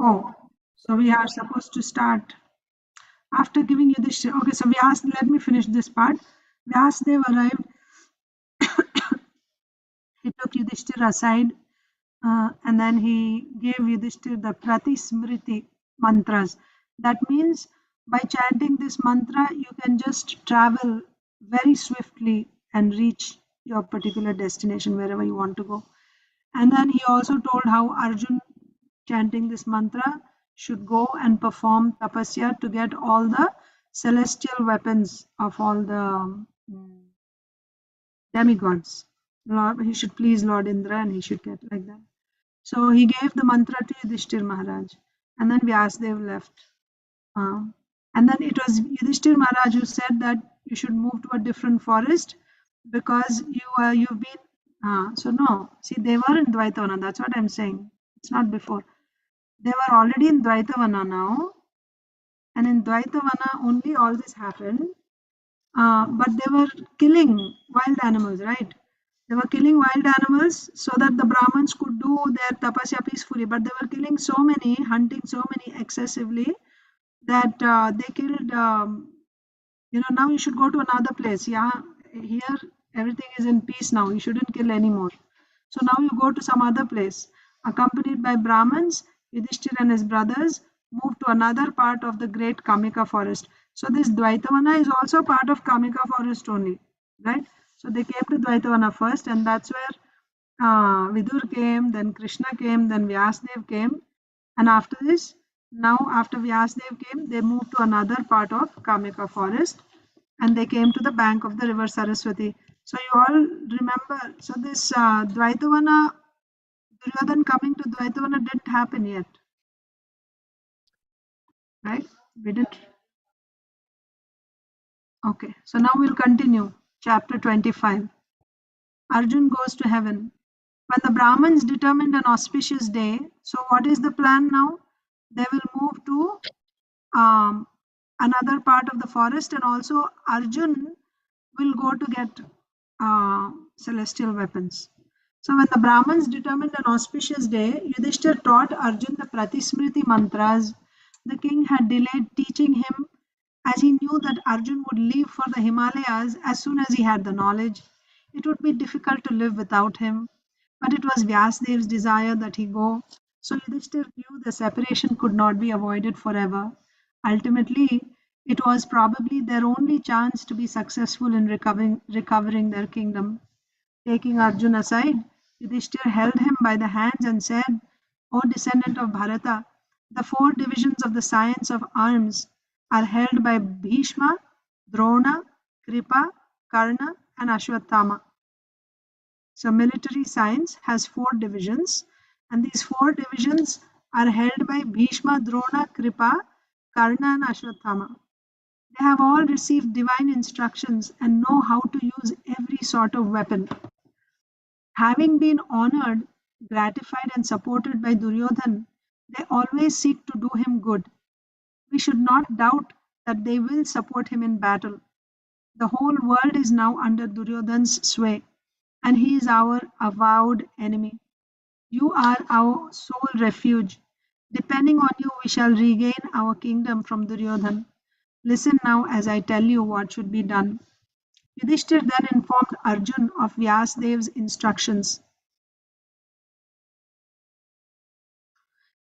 Oh, so we are supposed to start after giving Yudhishthira. Okay, so let me finish this part. Vyasdev arrived. He took Yudhishthira aside and then he gave Yudhishthira the Pratismriti mantras. That means by chanting this mantra, you can just travel very swiftly and reach your particular destination wherever you want to go. And then he also told how Arjun, chanting this mantra, should go and perform tapasya to get all the celestial weapons of all the demigods. Lord, he should please Lord Indra and he should get like that. So he gave the mantra to Yudhishthir Maharaj, and then Vyasdev left. And then it was Yudhishthir Maharaj who said that you should move to a different forest because you've been. So no, see they were in Dvaitavana. That's what I'm saying. It's not before. They were already in Dvaitavana now, and in Dvaitavana only all this happened. But they were killing wild animals, right? They were killing wild animals so that the Brahmins could do their tapasya peacefully. But they were killing so many, hunting so many excessively that they killed. Now you should go to another place. Yeah, here everything is in peace now. You shouldn't kill anymore. So now you go to some other place. Accompanied by Brahmins, Yudhishthir and his brothers moved to another part of the great Kamika forest. So this Dvaitavana is also part of Kamika forest only, right? So they came to Dvaitavana first, and that's where Vidur came, then Krishna came, then Vyasdev came. And after this, now after Vyasdev came, they moved to another part of Kamika forest and they came to the bank of the river Saraswati. So you all remember, so this Dvaitavana, Duryodhan coming to Dvaitavana didn't happen yet, right? We didn't. Okay, so now we'll continue. Chapter 25. Arjun goes to heaven. When the Brahmins determined an auspicious day, so what is the plan now? They will move to another part of the forest, and also Arjun will go to get celestial weapons. So when the Brahmins determined an auspicious day, Yudhishthir taught Arjun the Pratismriti mantras. The king had delayed teaching him as he knew that Arjun would leave for the Himalayas as soon as he had the knowledge. It would be difficult to live without him, but it was Vyasdev's desire that he go. So Yudhishthir knew the separation could not be avoided forever. Ultimately, it was probably their only chance to be successful in recovering their kingdom. Taking Arjun aside, Yudhishthir held him by the hands and said, O descendant of Bharata, the four divisions of the science of arms are held by Bhishma, Drona, Kripa, Karna, and Ashwatthama. So military science has 4 divisions, and these 4 divisions are held by Bhishma, Drona, Kripa, Karna, and Ashwatthama. They have all received divine instructions and know how to use every sort of weapon. Having been honored, gratified, and supported by Duryodhan, they always seek to do him good. We should not doubt that they will support him in battle. The whole world is now under Duryodhan's sway, and he is our avowed enemy. You are our sole refuge. Depending on you, we shall regain our kingdom from Duryodhan. Listen now as I tell you what should be done. Yudhishthir then informed Arjun of Vyasdev's instructions.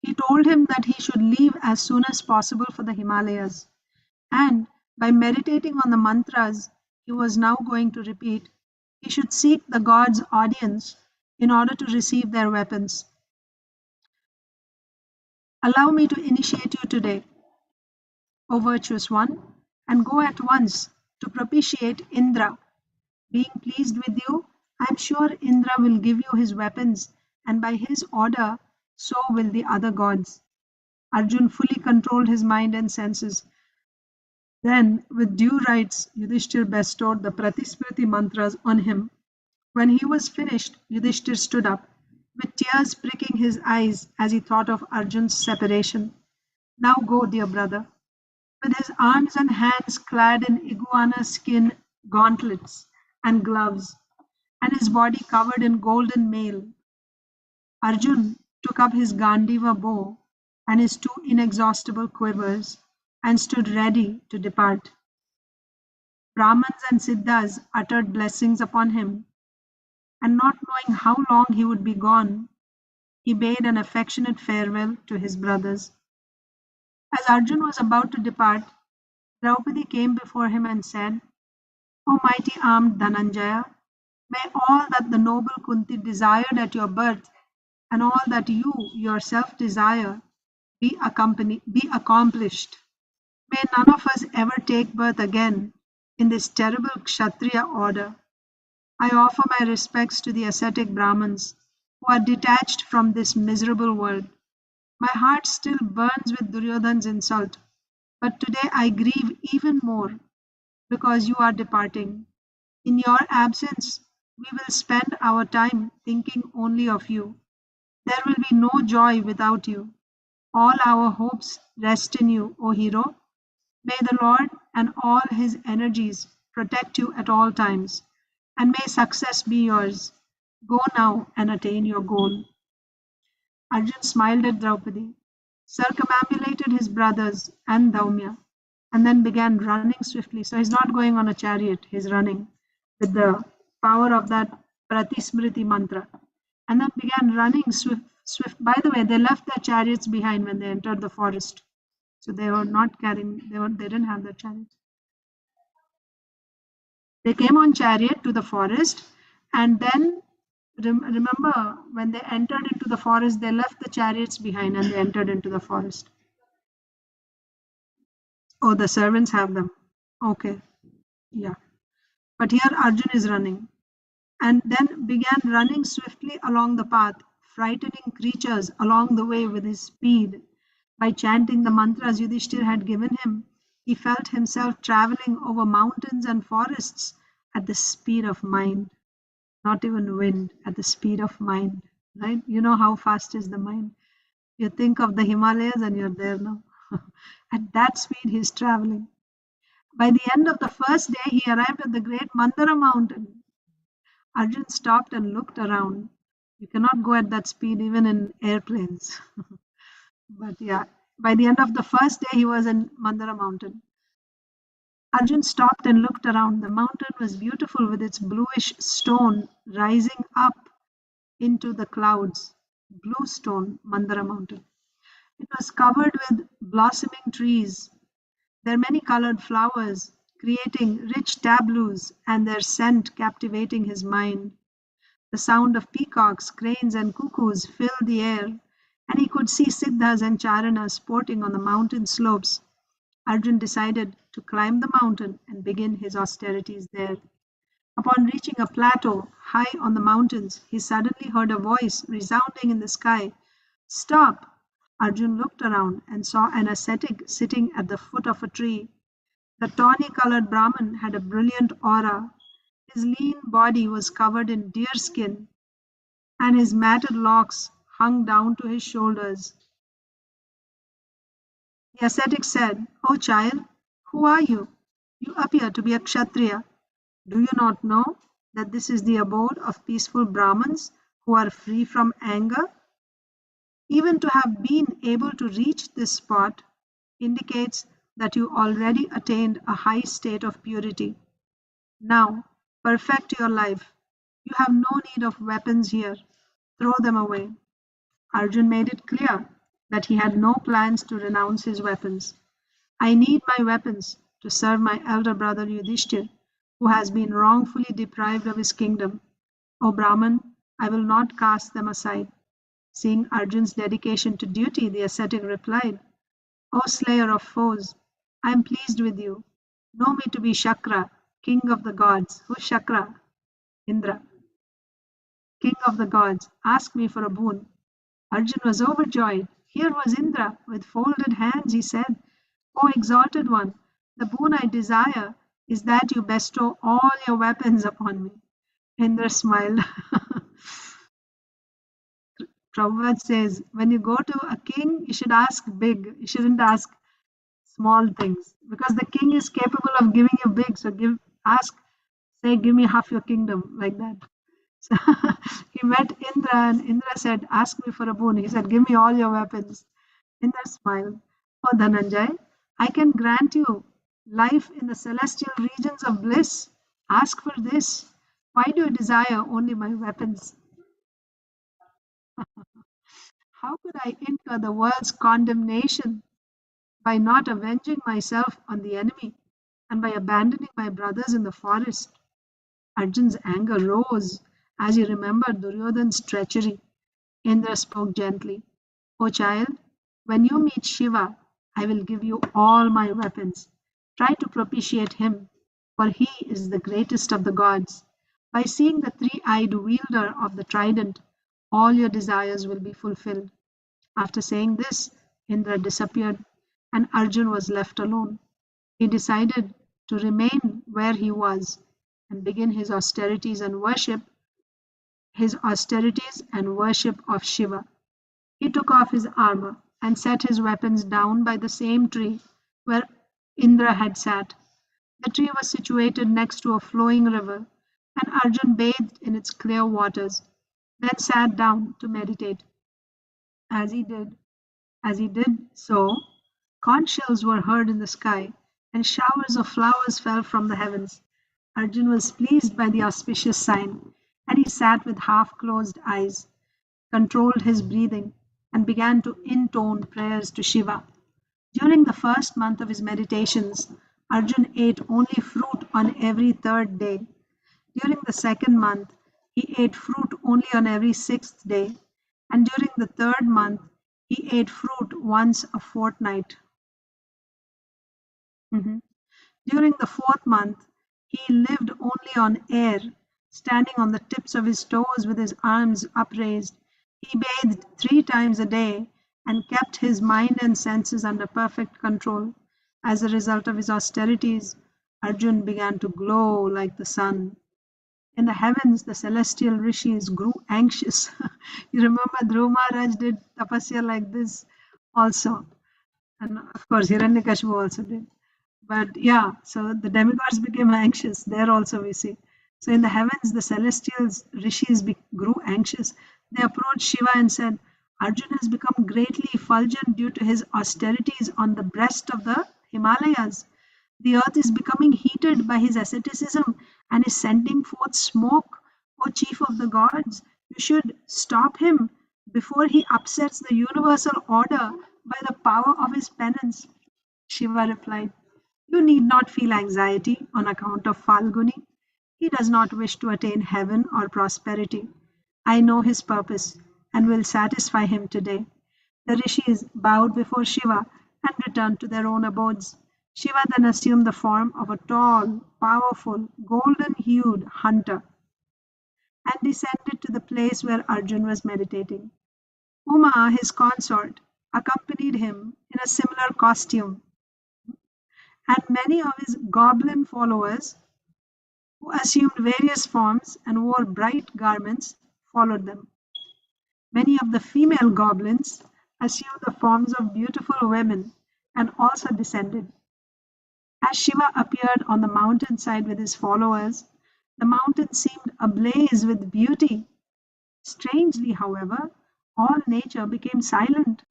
He told him that he should leave as soon as possible for the Himalayas, and by meditating on the mantras he was now going to repeat, he should seek the gods' audience in order to receive their weapons. Allow me to initiate you today, O virtuous one, and go at once to propitiate Indra. Being pleased with you, I am sure Indra will give you his weapons, and by his order, so will the other gods. Arjun fully controlled his mind and senses. Then, with due rites, Yudhishthir bestowed the Pratismriti mantras on him. When he was finished, Yudhishthir stood up, with tears pricking his eyes as he thought of Arjun's separation. Now go, dear brother. With his arms and hands clad in iguana skin gauntlets and gloves, and his body covered in golden mail, Arjun took up his Gandiva bow and his 2 inexhaustible quivers and stood ready to depart. Brahmans and Siddhas uttered blessings upon him, and not knowing how long he would be gone, he bade an affectionate farewell to his brothers. As Arjun was about to depart, Draupadi came before him and said, O mighty armed Dhananjaya, may all that the noble Kunti desired at your birth and all that you yourself desire be accomplished. May none of us ever take birth again in this terrible Kshatriya order. I offer my respects to the ascetic Brahmins who are detached from this miserable world. My heart still burns with Duryodhan's insult, but today I grieve even more because you are departing. In your absence, we will spend our time thinking only of you. There will be no joy without you. All our hopes rest in you, O hero. May the Lord and all his energies protect you at all times, and may success be yours. Go now and attain your goal. Arjun smiled at Draupadi, circumambulated his brothers and Daumya, and then began running swiftly. So he's not going on a chariot, he's running with the power of that Pratismriti mantra. And then began running swift. By the way, they left their chariots behind when they entered the forest. So they were not carrying, they didn't have their chariots. They came on chariot to the forest, and then remember when they entered into the forest, they left the chariots behind and they entered into the forest. Oh, the servants have them. Okay, yeah. But here Arjun is running, and then began running swiftly along the path, frightening creatures along the way with his speed. By chanting the mantras Yudhishthir had given him, he felt himself traveling over mountains and forests at the speed of mind, not even wind, at the speed of mind, right? You know how fast is the mind. You think of the Himalayas and you're there now. At that speed, he's traveling. By the end of the first day, he arrived at the great Mandara mountain. Arjun stopped and looked around. You cannot go at that speed even in airplanes. But yeah, by the end of the first day, he was in Mandara mountain. Arjun stopped and looked around. The mountain was beautiful with its bluish stone rising up into the clouds. Blue stone, Mandara mountain. It was covered with blossoming trees. Their many colored flowers creating rich tableaus and their scent captivating his mind. The sound of peacocks, cranes, and cuckoos filled the air, and he could see Siddhas and Charanas sporting on the mountain slopes. Arjun decided to climb the mountain and begin his austerities there. Upon reaching a plateau high on the mountains, he suddenly heard a voice resounding in the sky. Stop! Arjun looked around and saw an ascetic sitting at the foot of a tree. The tawny colored Brahmin had a brilliant aura. His lean body was covered in deerskin, and his matted locks hung down to his shoulders. The ascetic said, "O child, who are you? You appear to be a Kshatriya. Do you not know that this is the abode of peaceful Brahmins who are free from anger? Even to have been able to reach this spot indicates that you already attained a high state of purity. Now, perfect your life. You have no need of weapons here. Throw them away." Arjun made it clear that he had no plans to renounce his weapons. "I need my weapons to serve my elder brother Yudhishthir, who has been wrongfully deprived of his kingdom. O Brahman, I will not cast them aside." Seeing Arjun's dedication to duty, the ascetic replied, "O slayer of foes, I am pleased with you. Know me to be Shakra, king of the gods." Who's Shakra? Indra, king of the gods. Ask me for a boon. Arjun was overjoyed. Here was Indra with folded hands. He said, "O exalted one, the boon I desire is that you bestow all your weapons upon me." Indra smiled. Prabhupada says, when you go to a king, you should ask big. You shouldn't ask small things because the king is capable of giving you big. So ask, say, give me half your kingdom, like that. So he met Indra and Indra said, "Ask me for a boon." He said, "Give me all your weapons." Indra smiled. "Oh Dhananjay, I can grant you life in the celestial regions of bliss. Ask for this. Why do you desire only my weapons? How could I incur the world's condemnation by not avenging myself on the enemy and by abandoning my brothers in the forest?" Arjun's anger rose as he remembered Duryodhan's treachery. Indra spoke gently. "O child, when you meet Shiva, I will give you all my weapons. Try to propitiate him, for he is the greatest of the gods. By seeing the three-eyed wielder of the trident, all your desires will be fulfilled." After saying this, Indra disappeared, and Arjun was left alone. He decided to remain where he was and begin his austerities and worship of Shiva. He took off his armor and set his weapons down by the same tree where Indra had sat. The tree was situated next to a flowing river, and Arjun bathed in its clear waters, then sat down to meditate. As he did As he did so, conch shells were heard in the sky, and showers of flowers fell from the heavens. Arjun was pleased by the auspicious sign, and he sat with half-closed eyes, controlled his breathing, and began to intone prayers to Shiva. During the first month of his meditations, Arjun ate only fruit on every third day. During the second month, he ate fruit only on every sixth day, and during the third month, he ate fruit once a fortnight. Mhm. During the fourth month, he lived only on air, standing on the tips of his toes with his arms upraised. He bathed 3 times a day and kept his mind and senses under perfect control. As a result of his austerities, Arjun began to glow like the sun. In the heavens, the celestial rishis grew anxious. You remember Dhruva Maharaj did tapasya like this also. And of course, Hiranyakashipu also did. But yeah, so the demigods became anxious. There also we see. So in the heavens, the celestial rishis grew anxious. They approached Shiva and said, "Arjun has become greatly effulgent due to his austerities on the breast of the Himalayas. The earth is becoming heated by his asceticism and is sending forth smoke. O chief of the gods, you should stop him before he upsets the universal order by the power of his penance." Shiva replied, "You need not feel anxiety on account of Falguni. He does not wish to attain heaven or prosperity. I know his purpose and will satisfy him today." The rishis bowed before Shiva and returned to their own abodes. Shiva then assumed the form of a tall, powerful, golden hued hunter. and descended to the place where Arjun was meditating. Uma, his consort, accompanied him in a similar costume, and many of his goblin followers, who assumed various forms and wore bright garments, followed them. Many of the female goblins assumed the forms of beautiful women and also descended. As Shiva appeared on the mountainside with his followers, the mountain seemed ablaze with beauty. Strangely, however, all nature became silent.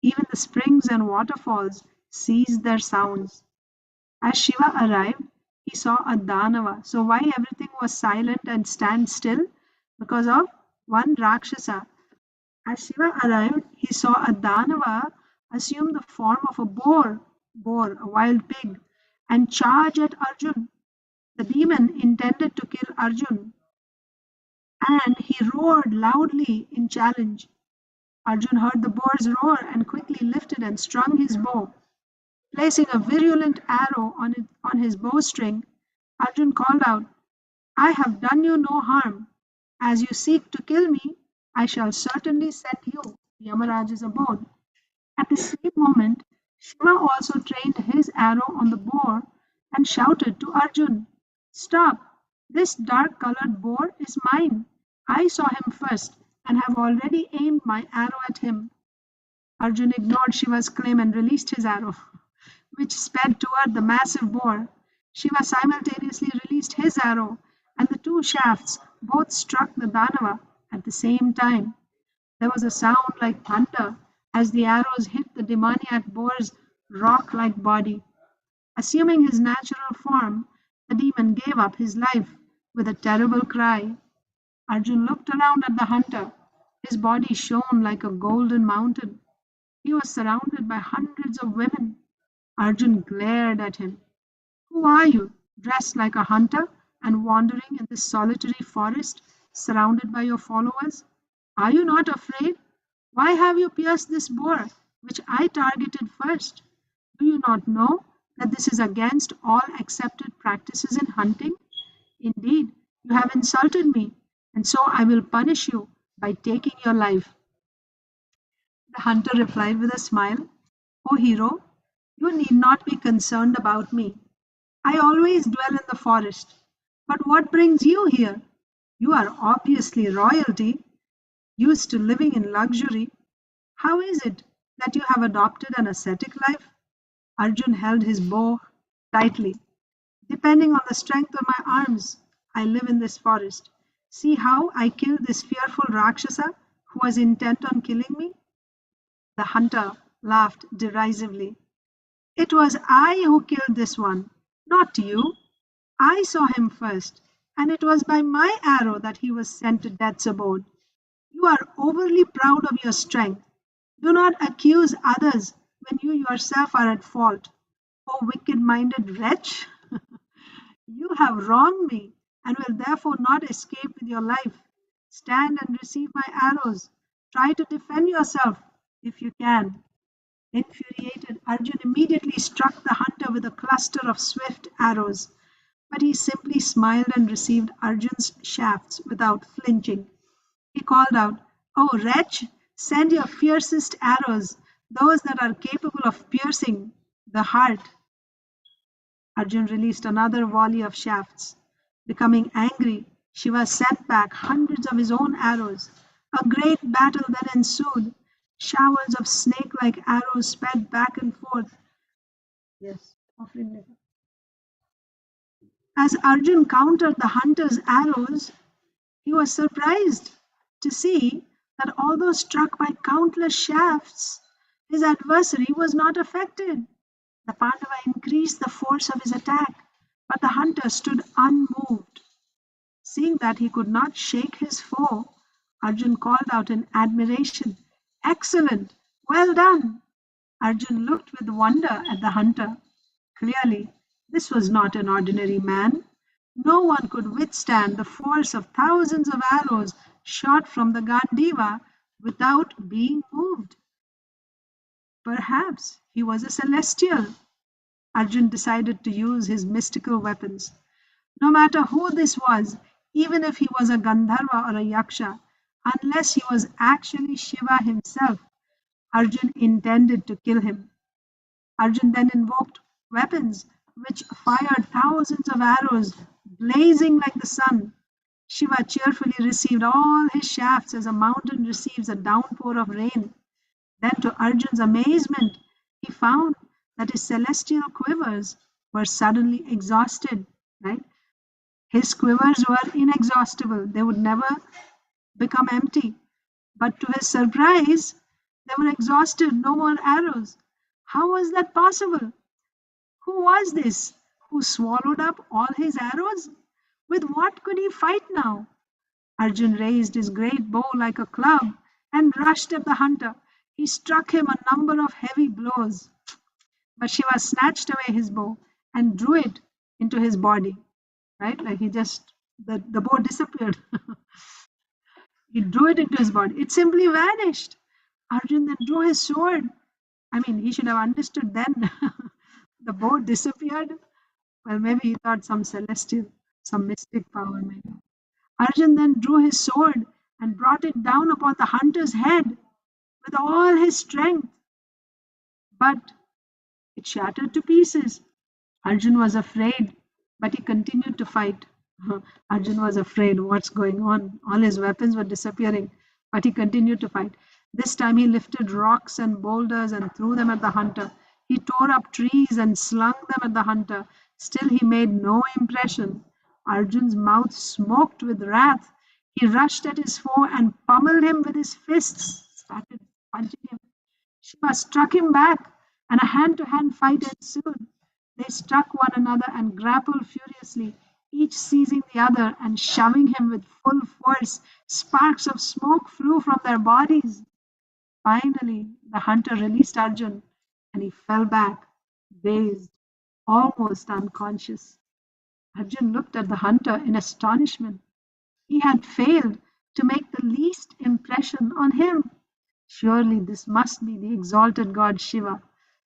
Even the springs and waterfalls ceased their sounds. As Shiva arrived, he saw a Danava. So, why everything was silent and stand still? Because of one Rakshasa. As Shiva arrived, he saw a Danava assume the form of a boar, a wild pig, and charge at Arjun. The demon intended to kill Arjun, and he roared loudly in challenge. Arjun heard the boar's roar and quickly lifted and strung his bow. Placing a virulent arrow on his bowstring, Arjun called out, I have done you no harm. As you seek to kill me, I shall certainly send you to Yamaraj's abode. At the same moment, Shiva also trained his arrow on the boar and shouted to Arjun, Stop! This dark colored boar is mine. I saw him first and have already aimed my arrow at him. Arjun ignored Shiva's claim and released his arrow, which sped toward the massive boar. Shiva simultaneously released his arrow, and the two shafts both struck the Danava at the same time. There was a sound like thunder as the arrows hit the demoniac boar's rock like body. Assuming his natural form, the demon gave up his life with a terrible cry. Arjun looked around at the hunter. His body shone like a golden mountain. He was surrounded by hundreds of women. Arjun glared at him. Who are you, dressed like a hunter and wandering in this solitary forest, surrounded by your followers? Are you not afraid? Why have you pierced this boar, which I targeted first? Do you not know that this is against all accepted practices in hunting? Indeed, you have insulted me, and so I will punish you by taking your life. The hunter replied with a smile, O hero, you need not be concerned about me. I always dwell in the forest. But what brings you here? You are obviously royalty, used to living in luxury. How is it that you have adopted an ascetic life? Arjun held his bow tightly. Depending on the strength of my arms, I live in this forest. See how I killed this fearful Rakshasa who was intent on killing me? The hunter laughed derisively. It was I who killed this one, not you. I saw him first, and it was by my arrow that he was sent to death's abode. You are overly proud of your strength. Do not accuse others when you yourself are at fault. O wicked minded wretch, you have wronged me and will therefore not escape with your life. Stand and receive my arrows. Try to defend yourself if you can. Infuriated, Arjun immediately struck the hunter with a cluster of swift arrows, but he simply smiled and received Arjun's shafts without flinching. He called out, O wretch, send your fiercest arrows, those that are capable of piercing the heart. Arjun released another volley of shafts. Becoming angry, Shiva sent back hundreds of his own arrows. A great battle then ensued. Showers of snake-like arrows sped back and forth. Yes, as Arjun countered the hunter's arrows, he was surprised to see that although struck by countless shafts, his adversary was not affected. The Pandava increased the force of his attack, but the hunter stood unmoved. Seeing that he could not shake his foe, Arjun called out in admiration, Excellent! Well done! Arjun looked with wonder at the hunter. Clearly, this was not an ordinary man. No one could withstand the force of thousands of arrows shot from the Gandiva without being moved. Perhaps he was a celestial. Arjun decided to use his mystical weapons. No matter who this was, even if he was a Gandharva or a Yaksha, unless he was actually Shiva himself. Arjun intended to kill him. Arjun then invoked weapons which fired thousands of arrows, blazing like the sun. Shiva cheerfully received all his shafts as a mountain receives a downpour of rain. Then, to Arjun's amazement, he found that his celestial quivers were suddenly exhausted. Right? His quivers were inexhaustible, they would never become empty. But to his surprise, they were exhausted, no more arrows. How was that possible? Who was this who swallowed up all his arrows? With what could he fight now? Arjun raised his great bow like a club and rushed at the hunter. He struck him a number of heavy blows, but Shiva snatched away his bow and drew it into his body. Right? Like the bow disappeared. He drew it into his body. It simply vanished. Arjun then drew his sword. I mean, he should have understood then. The bow disappeared. Well, maybe he thought some celestial, some mystic power maybe. Arjun then drew his sword and brought it down upon the hunter's head with all his strength, but it shattered to pieces. Arjun was afraid, but he continued to fight. Arjun was afraid what's going on. All his weapons were disappearing, but he continued to fight. This time he lifted rocks and boulders and threw them at the hunter. He tore up trees and slung them at the hunter. Still he made no impression. Arjun's mouth smoked with wrath. He rushed at his foe and pummeled him with his fists, started punching him. Shiva struck him back, and a hand-to-hand fight ensued. They struck one another and grappled furiously, each seizing the other and shoving him with full force. Sparks of smoke flew from their bodies. Finally, the hunter released Arjun, and he fell back, dazed, almost unconscious. Arjun looked at the hunter in astonishment. He had failed to make the least impression on him. Surely this must be the exalted god Shiva.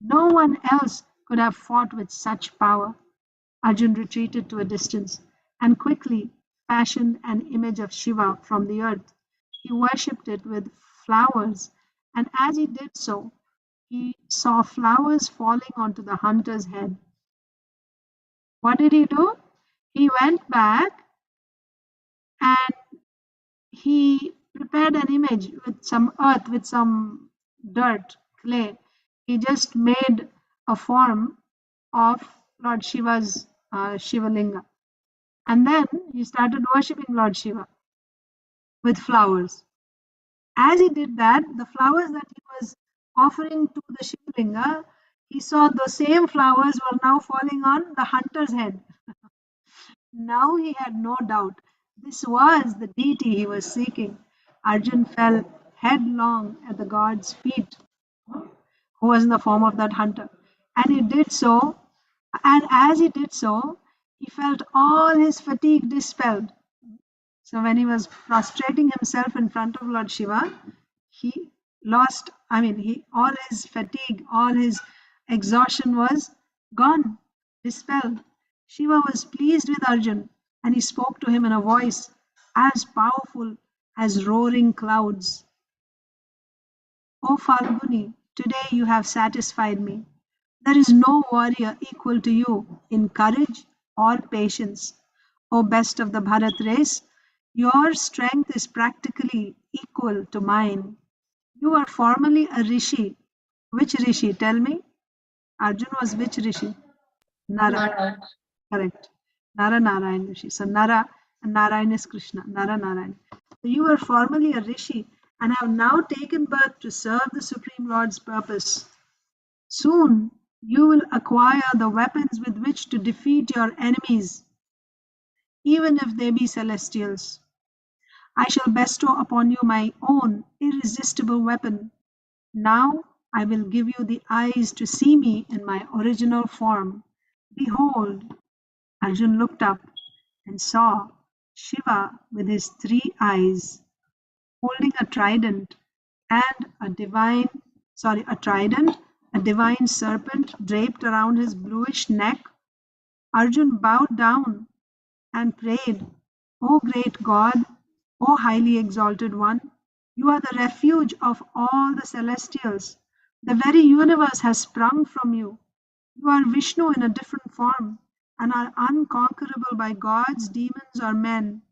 No one else could have fought with such power. Arjun retreated to a distance and quickly fashioned an image of Shiva from the earth. He worshipped it with flowers, and as he did so, he saw flowers falling onto the hunter's head. What did he do? He went back and he prepared an image with some earth, with some dirt, clay. He just made a form of Lord Shiva's Shivalinga. And then he started worshipping Lord Shiva with flowers. As he did that, the flowers that he was offering to the Shivalinga, he saw the same flowers were now falling on the hunter's head. Now he had no doubt this was the deity he was seeking. Arjun fell headlong at the god's feet, who was in the form of that hunter. And he did so, and as he did so, he felt all his fatigue dispelled. So when he was prostrating himself in front of Lord Shiva, he lost, all his fatigue, all his exhaustion was gone, dispelled. Shiva was pleased with Arjun and he spoke to him in a voice as powerful as roaring clouds. O Falguni, today you have satisfied me. There is no warrior equal to you in courage or patience. O best of the Bharat race, your strength is practically equal to mine. You were formerly a rishi. Which rishi? Tell me. Arjun was which rishi? Nara. Nara. Correct. Nara Narayan rishi. So Nara and Narayan is Krishna. Nara Narayan. So you were formerly a rishi and have now taken birth to serve the Supreme Lord's purpose. Soon you will acquire the weapons with which to defeat your enemies, even if they be celestials. I shall bestow upon you my own irresistible weapon. Now I will give you the eyes to see me in my original form. Behold, Arjun looked up and saw Shiva with his three eyes, holding a trident and a trident, a divine serpent draped around his bluish neck. Arjun bowed down and prayed, O great God, O highly exalted one, you are the refuge of all the celestials. The very universe has sprung from you. You are Vishnu in a different form and are unconquerable by gods, demons, or men.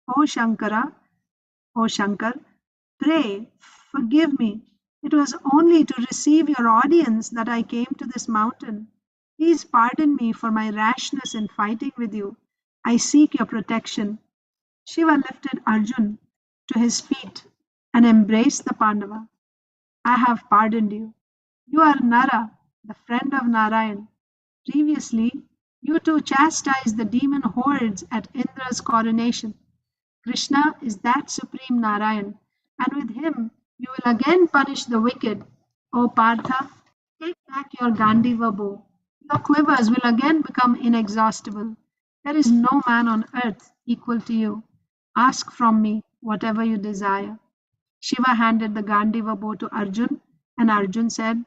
O Shankara, O Shankar, pray, forgive me. It was only to receive your audience that I came to this mountain. Please pardon me for my rashness in fighting with you. I seek your protection. Shiva lifted Arjun to his feet and embraced the Pandava. I have pardoned you. You are Nara, the friend of Narayan. Previously, you two chastised the demon hordes at Indra's coronation. Krishna is that supreme Narayan, and with him you will again punish the wicked. O Partha, take back your Gandiva bow. Your quivers will again become inexhaustible. There is no man on earth equal to you. Ask from me whatever you desire. Shiva handed the Gandiva bow to Arjun, and Arjun said,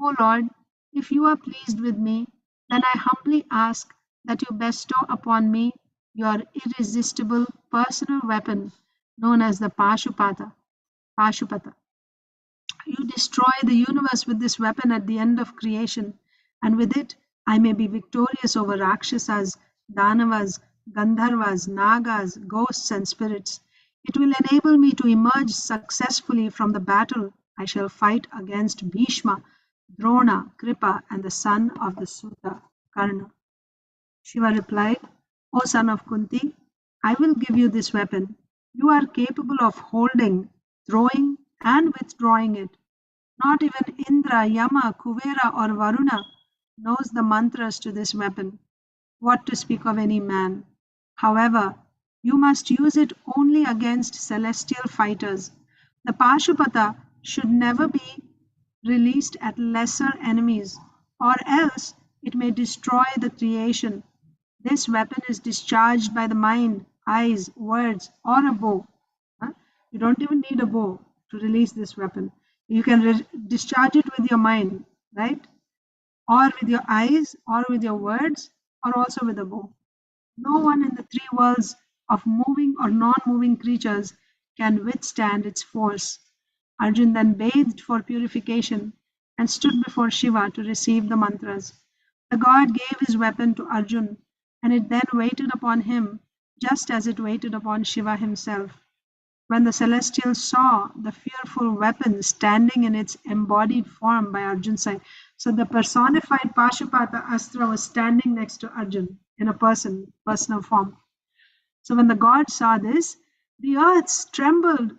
O Lord, if you are pleased with me, then I humbly ask that you bestow upon me your irresistible personal weapon known as the Pashupata. You destroy the universe with this weapon at the end of creation, and with it I may be victorious over Rakshasas, Danavas, Gandharvas, Nagas, ghosts, and spirits. It will enable me to emerge successfully from the battle I shall fight against Bhishma, Drona, Kripa, and the son of the Suta, Karna. Shiva replied, O son of Kunti, I will give you this weapon. You are capable of holding, throwing, and withdrawing it. Not even Indra, Yama, Kuvera, or Varuna knows the mantras to this weapon. What to speak of any man? However, you must use it only against celestial fighters. The Pashupata should never be released at lesser enemies, or else it may destroy the creation. This weapon is discharged by the mind, eyes, words, or a bow. Huh? You don't even need a bow to release this weapon. You can discharge it with your mind, right? Or with your eyes, or with your words, or also with a bow. No one in the three worlds of moving or non moving creatures can withstand its force. Arjun then bathed for purification and stood before Shiva to receive the mantras. The god gave his weapon to Arjun, and it then waited upon him just as it waited upon Shiva himself. When the celestials saw the fearful weapon standing in its embodied form by Arjun's side, so the personified Pashupata Astra was standing next to Arjun in a personal form. So when the god saw this, the earth trembled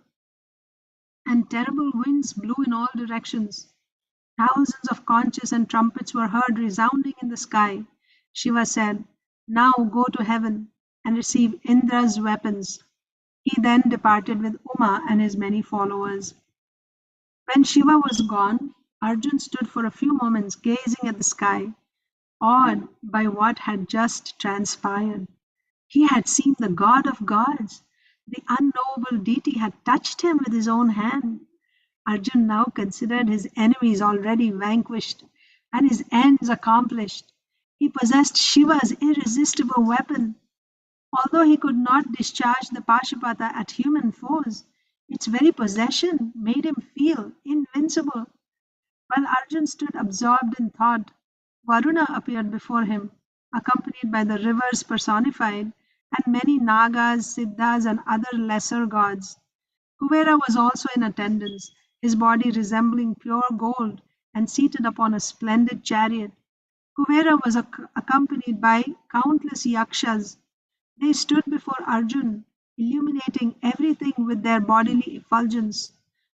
and terrible winds blew in all directions. Thousands of conches and trumpets were heard resounding in the sky. Shiva said, Now go to heaven and receive Indra's weapons. He then departed with Uma and his many followers. When Shiva was gone, Arjun stood for a few moments gazing at the sky, awed by what had just transpired. He had seen the god of gods. The unknowable deity had touched him with his own hand. Arjun now considered his enemies already vanquished and his ends accomplished. He possessed Shiva's irresistible weapon. Although he could not discharge the Pashupata at human foes, its very possession made him feel invincible. While Arjun stood absorbed in thought, Varuna appeared before him, accompanied by the rivers personified and many Nagas, Siddhas, and other lesser gods. Kuvera was also in attendance, his body resembling pure gold and seated upon a splendid chariot. Kuvera was accompanied by countless yakshas. They stood before Arjun, illuminating everything with their bodily effulgence.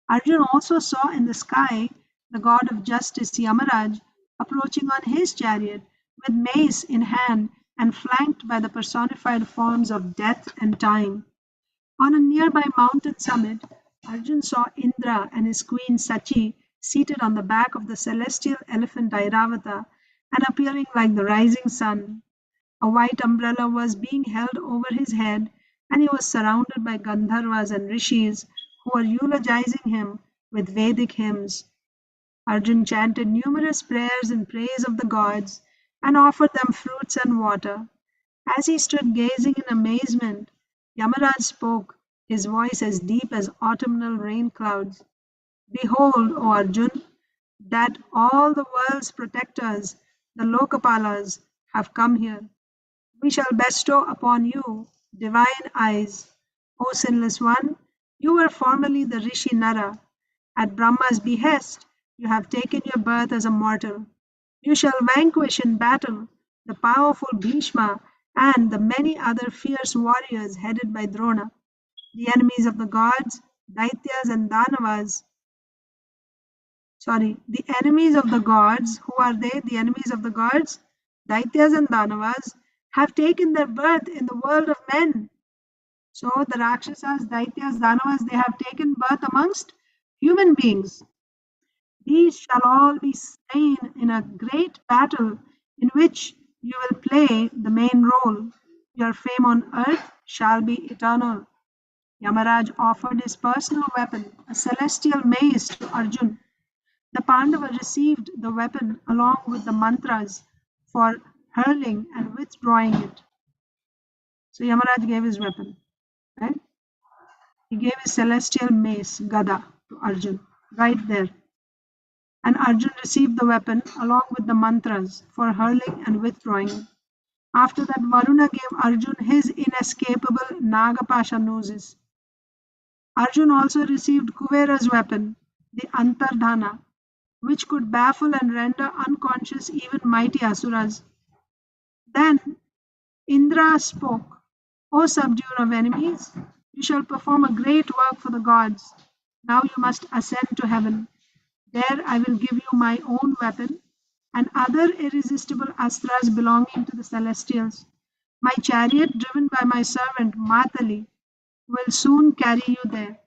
Arjun also saw in the sky the god of justice Yamaraj approaching on his chariot with mace in hand and flanked by the personified forms of death and time. On a nearby mountain summit, Arjun saw Indra and his queen Sachi seated on the back of the celestial elephant Airavata and appearing like the rising sun. A white umbrella was being held over his head, and he was surrounded by Gandharvas and rishis who were eulogizing him with Vedic hymns. Arjun chanted numerous prayers in praise of the gods and offered them fruits and water. As he stood gazing in amazement, Yamaraj spoke, his voice as deep as autumnal rain clouds. Behold, O Arjun, that all the world's protectors, the Lokapalas, have come here. We shall bestow upon you divine eyes. O sinless one, you were formerly the Rishi Nara. At Brahma's behest, you have taken your birth as a mortal. You shall vanquish in battle the powerful Bhishma and the many other fierce warriors headed by Drona, the enemies of the gods, Daityas and Danavas. The enemies of the gods. Who are they? The enemies of the gods, Daityas and Danavas, have taken their birth in the world of men. So the Rakshasas, Daityas, Danavas, they have taken birth amongst human beings. These shall all be slain in a great battle in which you will play the main role. Your fame on earth shall be eternal. Yamaraj offered his personal weapon, a celestial mace, to Arjun. The Pandava received the weapon along with the mantras for hurling and withdrawing it. So Yamaraj gave his weapon, right? He gave his celestial mace, Gada, to Arjun, right there. And Arjun received the weapon along with the mantras for hurling and withdrawing it. After that, Varuna gave Arjun his inescapable Nagapasha noses. Arjun also received Kuvera's weapon, the Antardhana, which could baffle and render unconscious even mighty asuras. Then Indra spoke, O subduer of enemies, you shall perform a great work for the gods. Now you must ascend to heaven. There I will give you my own weapon and other irresistible astras belonging to the celestials. My chariot, driven by my servant Matali, will soon carry you there.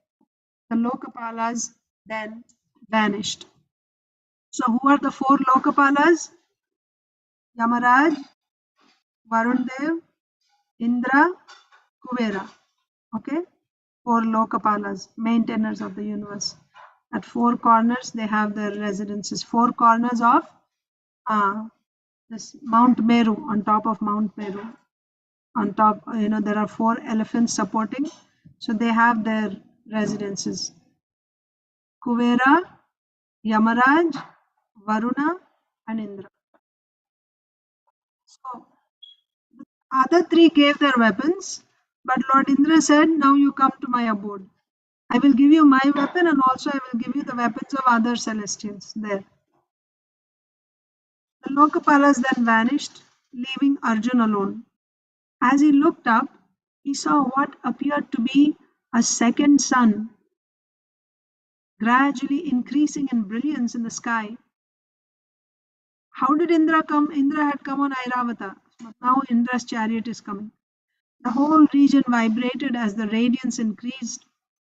The Lokapalas then vanished. So, who are the four Lokapalas? Yamaraj, Varundev, Indra, Kuvera. Okay? Four Lokapalas, maintainers of the universe. At four corners, they have their residences. Four corners of this Mount Meru, on top of Mount Meru. On top, there are four elephants supporting. So they have their residences. Kuvera, Yamaraj, Varuna, and Indra. So other three gave their weapons, but Lord Indra said, now you come to my abode. I will give you my weapon and also I will give you the weapons of other celestials there. The Lokapalas then vanished, leaving Arjun alone. As he looked up, he saw what appeared to be a second sun, gradually increasing in brilliance in the sky. How did Indra come? Indra had come on Airavata, but now Indra's chariot is coming. The whole region vibrated as the radiance increased.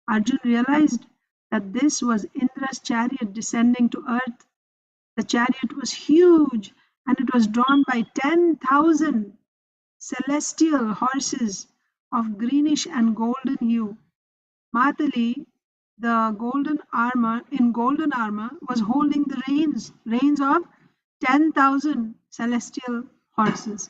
Arjun realized that this was Indra's chariot descending to earth. The chariot was huge and it was drawn by 10,000 celestial horses of greenish and golden hue. Matali, the golden armor, was holding the reins of 10,000 celestial horses.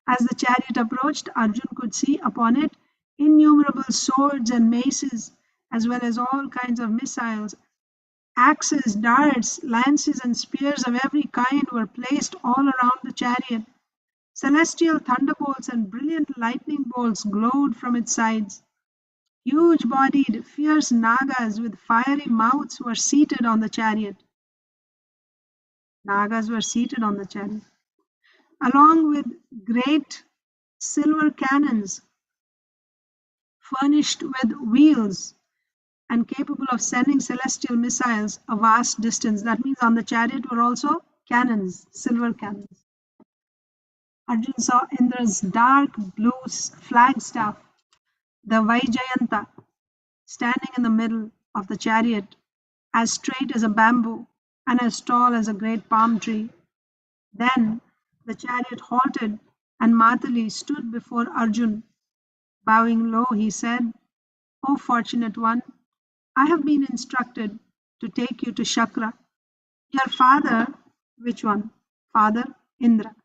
As the chariot approached, Arjun could see upon it innumerable swords and maces, as well as all kinds of missiles. Axes, darts, lances, and spears of every kind were placed all around the chariot. Celestial thunderbolts and brilliant lightning bolts glowed from its sides. Huge bodied, fierce Nagas with fiery mouths were seated on the chariot. Nagas were seated on the chariot, along with great silver cannons furnished with wheels and capable of sending celestial missiles a vast distance. That means on the chariot were also cannons, silver cannons. Arjun saw Indra's dark blue flagstaff, the Vaijayanta, standing in the middle of the chariot, as straight as a bamboo and as tall as a great palm tree. Then the chariot halted and Matali stood before Arjun. Bowing low, he said, O fortunate one, I have been instructed to take you to Shakra. Your father, which one? Father Indra,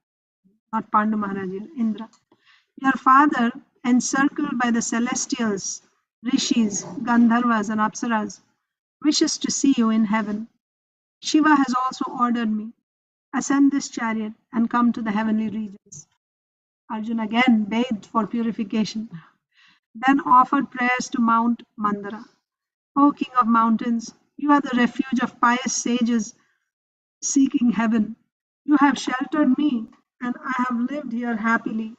not Pandu Maharaj, Indra. Your father encircled by the celestials, rishis, Gandharvas, and Apsaras, wishes to see you in heaven. Shiva has also ordered me, ascend this chariot and come to the heavenly regions. Arjuna again bathed for purification, then offered prayers to Mount Mandara. O King of mountains, you are the refuge of pious sages seeking heaven. You have sheltered me, and I have lived here happily.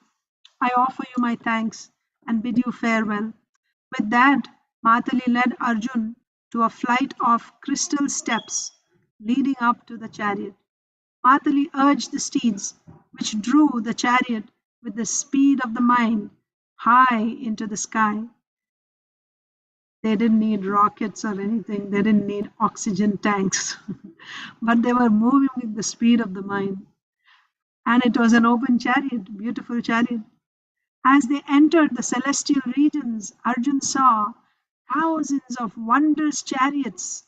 I offer you my thanks and bid you farewell. With that, Matali led Arjun to a flight of crystal steps leading up to the chariot. Matali urged the steeds, which drew the chariot with the speed of the mind high into the sky. They didn't need rockets or anything, they didn't need oxygen tanks, but they were moving with the speed of the mind. And it was an open chariot, beautiful chariot. As they entered the celestial regions, Arjun saw thousands of wondrous chariots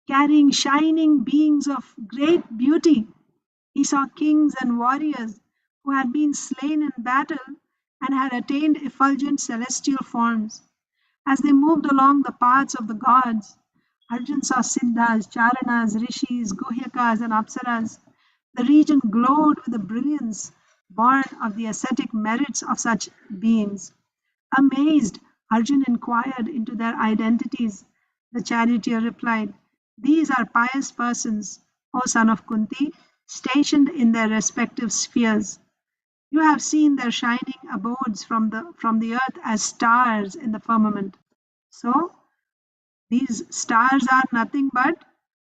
carrying shining beings of great beauty. He saw kings and warriors who had been slain in battle and had attained effulgent celestial forms. As they moved along the paths of the gods, Arjun saw Siddhas, Charanas, Rishis, Guhyakas, and Apsaras. The region glowed with the brilliance born of the ascetic merits of such beings. Amazed, Arjun inquired into their identities. The charioteer replied, these are pious persons, O son of Kunti, stationed in their respective spheres. You have seen their shining abodes from the earth as stars in the firmament. So, these stars are nothing but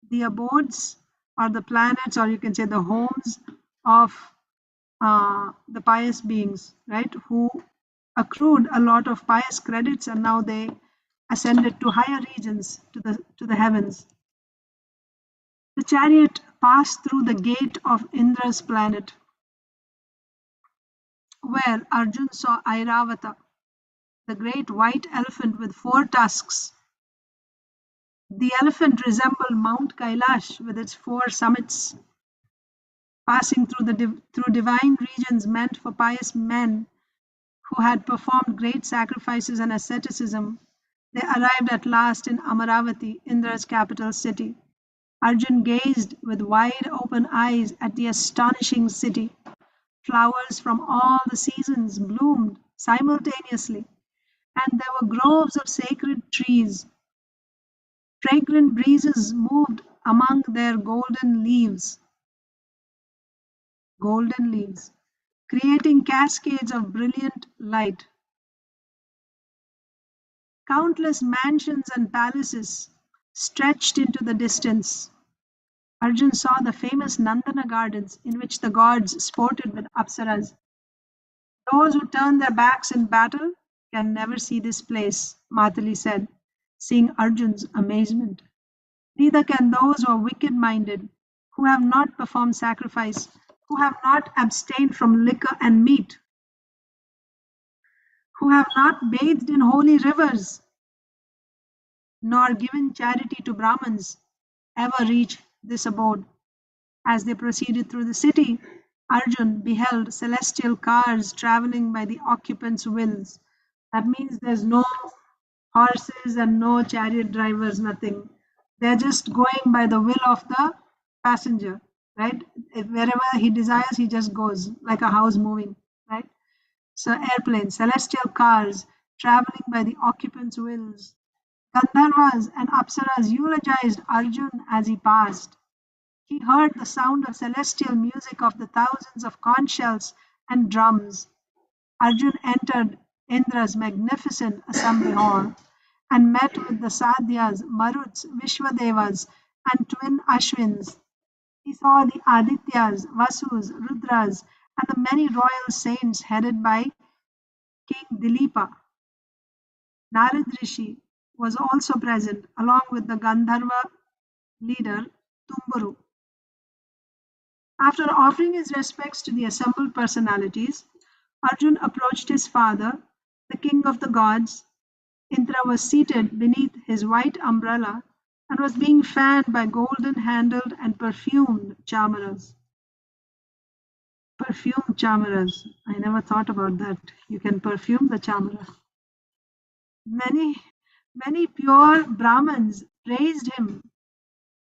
the abodes or the planets, or you can say the homes of the pious beings, right? Who accrued a lot of pious credits and now they ascended to higher regions, to the heavens. The chariot passed through the gate of Indra's planet, where Arjun saw Airavata, the great white elephant with four tusks. The elephant resembled Mount Kailash with its four summits. Passing through divine regions meant for pious men who had performed great sacrifices and asceticism, they arrived at last in Amaravati, Indra's capital city. Arjun gazed with wide open eyes at the astonishing city. Flowers from all the seasons bloomed simultaneously, and there were groves of sacred trees. Fragrant breezes moved among their golden leaves, creating cascades of brilliant light. Countless mansions and palaces stretched into the distance. Arjun saw the famous Nandana gardens in which the gods sported with apsaras. Those who turn their backs in battle can never see this place, Matali said, seeing Arjun's amazement. Neither can those who are wicked minded, who have not performed sacrifice, who have not abstained from liquor and meat, who have not bathed in holy rivers, nor given charity to Brahmins, ever reach this abode. As they proceeded through the city, Arjun beheld celestial cars traveling by the occupants' wills. That means there's no horses and no chariot drivers, nothing. They're just going by the will of the passenger, right? Wherever he desires, he just goes, like a house moving, right? So, airplanes, celestial cars traveling by the occupants' wills. Gandharvas and Apsaras eulogized Arjun as he passed. He heard the sound of celestial music of the thousands of conch shells and drums. Arjun entered Indra's magnificent assembly hall and met with the Sadhyas, Maruts, Vishwadevas, and twin Ashwins. He saw the Adityas, Vasus, Rudras, and the many royal saints headed by King Dilipa. Narad Rishi was also present along with the Gandharva leader Tumburu. After offering his respects to the assembled personalities, Arjun approached his father, the king of the gods. Indra was seated beneath his white umbrella and was being fanned by golden handled and perfumed chamaras. Perfume chamaras. I never thought about that. You can perfume the chamara. Many, many pure Brahmins praised him